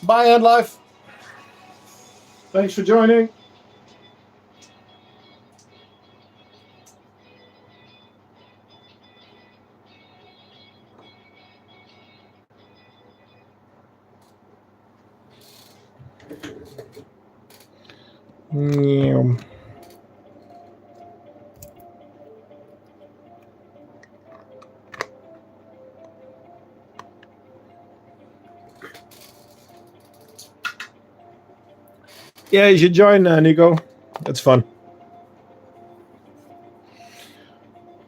Bye, Ant Life. Thanks for joining. Yeah. Yeah, you should join, Nico. That's fun.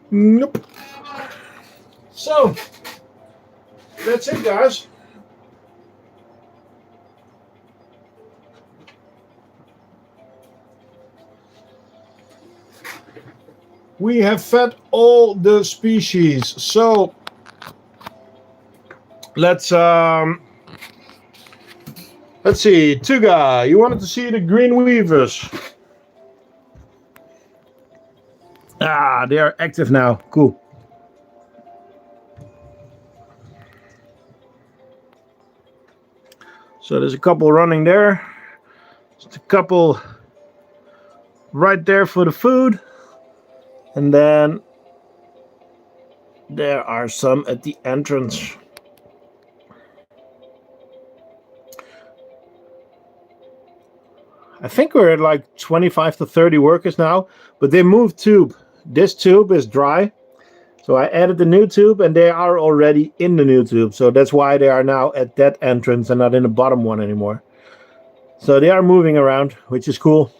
Nope. So, that's it, guys. We have fed all the species. So, let's Let's see, Tuga, you wanted to see the green weavers. Ah, they are active now. Cool. So there's a couple running there. Just a couple right there for the food. And then there are some at the entrance. I think we're at like 25 to 30 workers now, but they moved tube. This tube is dry. So I added the new tube and they are already in the new tube. So that's why they are now at that entrance and not in the bottom one anymore. So they are moving around, which is cool.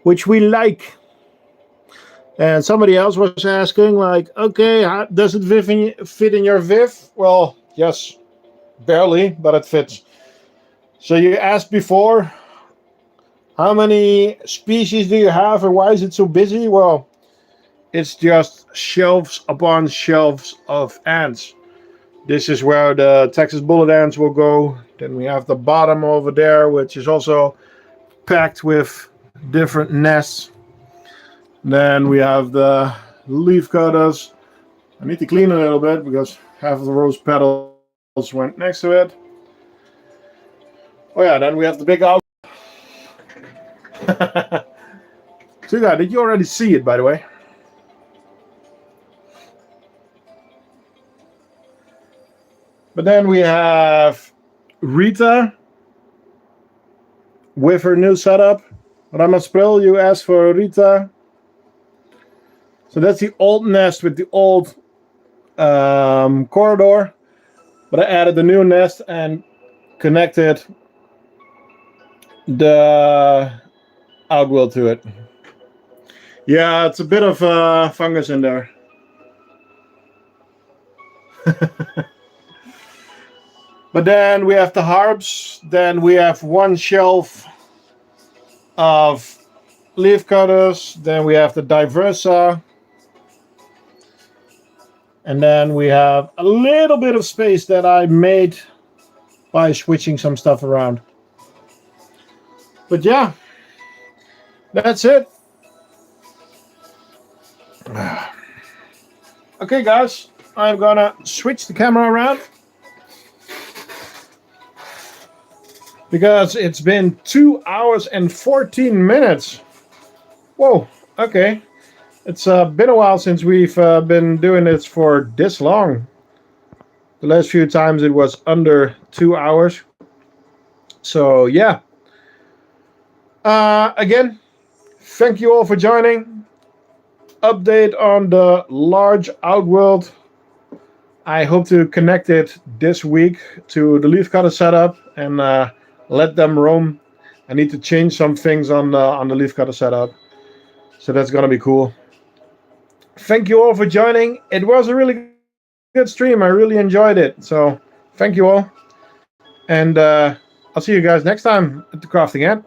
Which we like. And somebody else was asking like, okay, how does it fit in your Viv? Well, yes, barely, but it fits. So you asked before, how many species do you have and why is it so busy? Well, it's just shelves upon shelves of ants. This is where the Texas bullet ants will go. Then we have the bottom over there, which is also packed with different nests. Then we have the leaf cutters. I need to clean a little bit because half of the rose petals went next to it. Oh yeah, then we have the big out. So yeah, did you already see it, by the way? But then we have Rita with her new setup. Ramaspril, you asked for Rita. So that's the old nest with the old corridor. But I added the new nest and connected the outworld to it. Yeah, it's a bit of fungus in there. But then we have the harbs. Then we have one shelf of leaf cutters. Then we have the Diversa. And then we have a little bit of space that I made by switching some stuff around. But yeah, that's it. Okay, guys, I'm gonna switch the camera around because it's been 2 hours and 14 minutes. Whoa, okay. It's been a while since we've been doing this for this long. The last few times it was under 2 hours. So yeah. Again, thank you all for joining. Update on the large outworld. I hope to connect it this week to the leaf cutter setup and let them roam. I need to change some things on the leaf cutter setup. So that's gonna be cool. Thank you all for joining. It was a really good stream. I really enjoyed it. So thank you all. And I'll see you guys next time at the crafting end.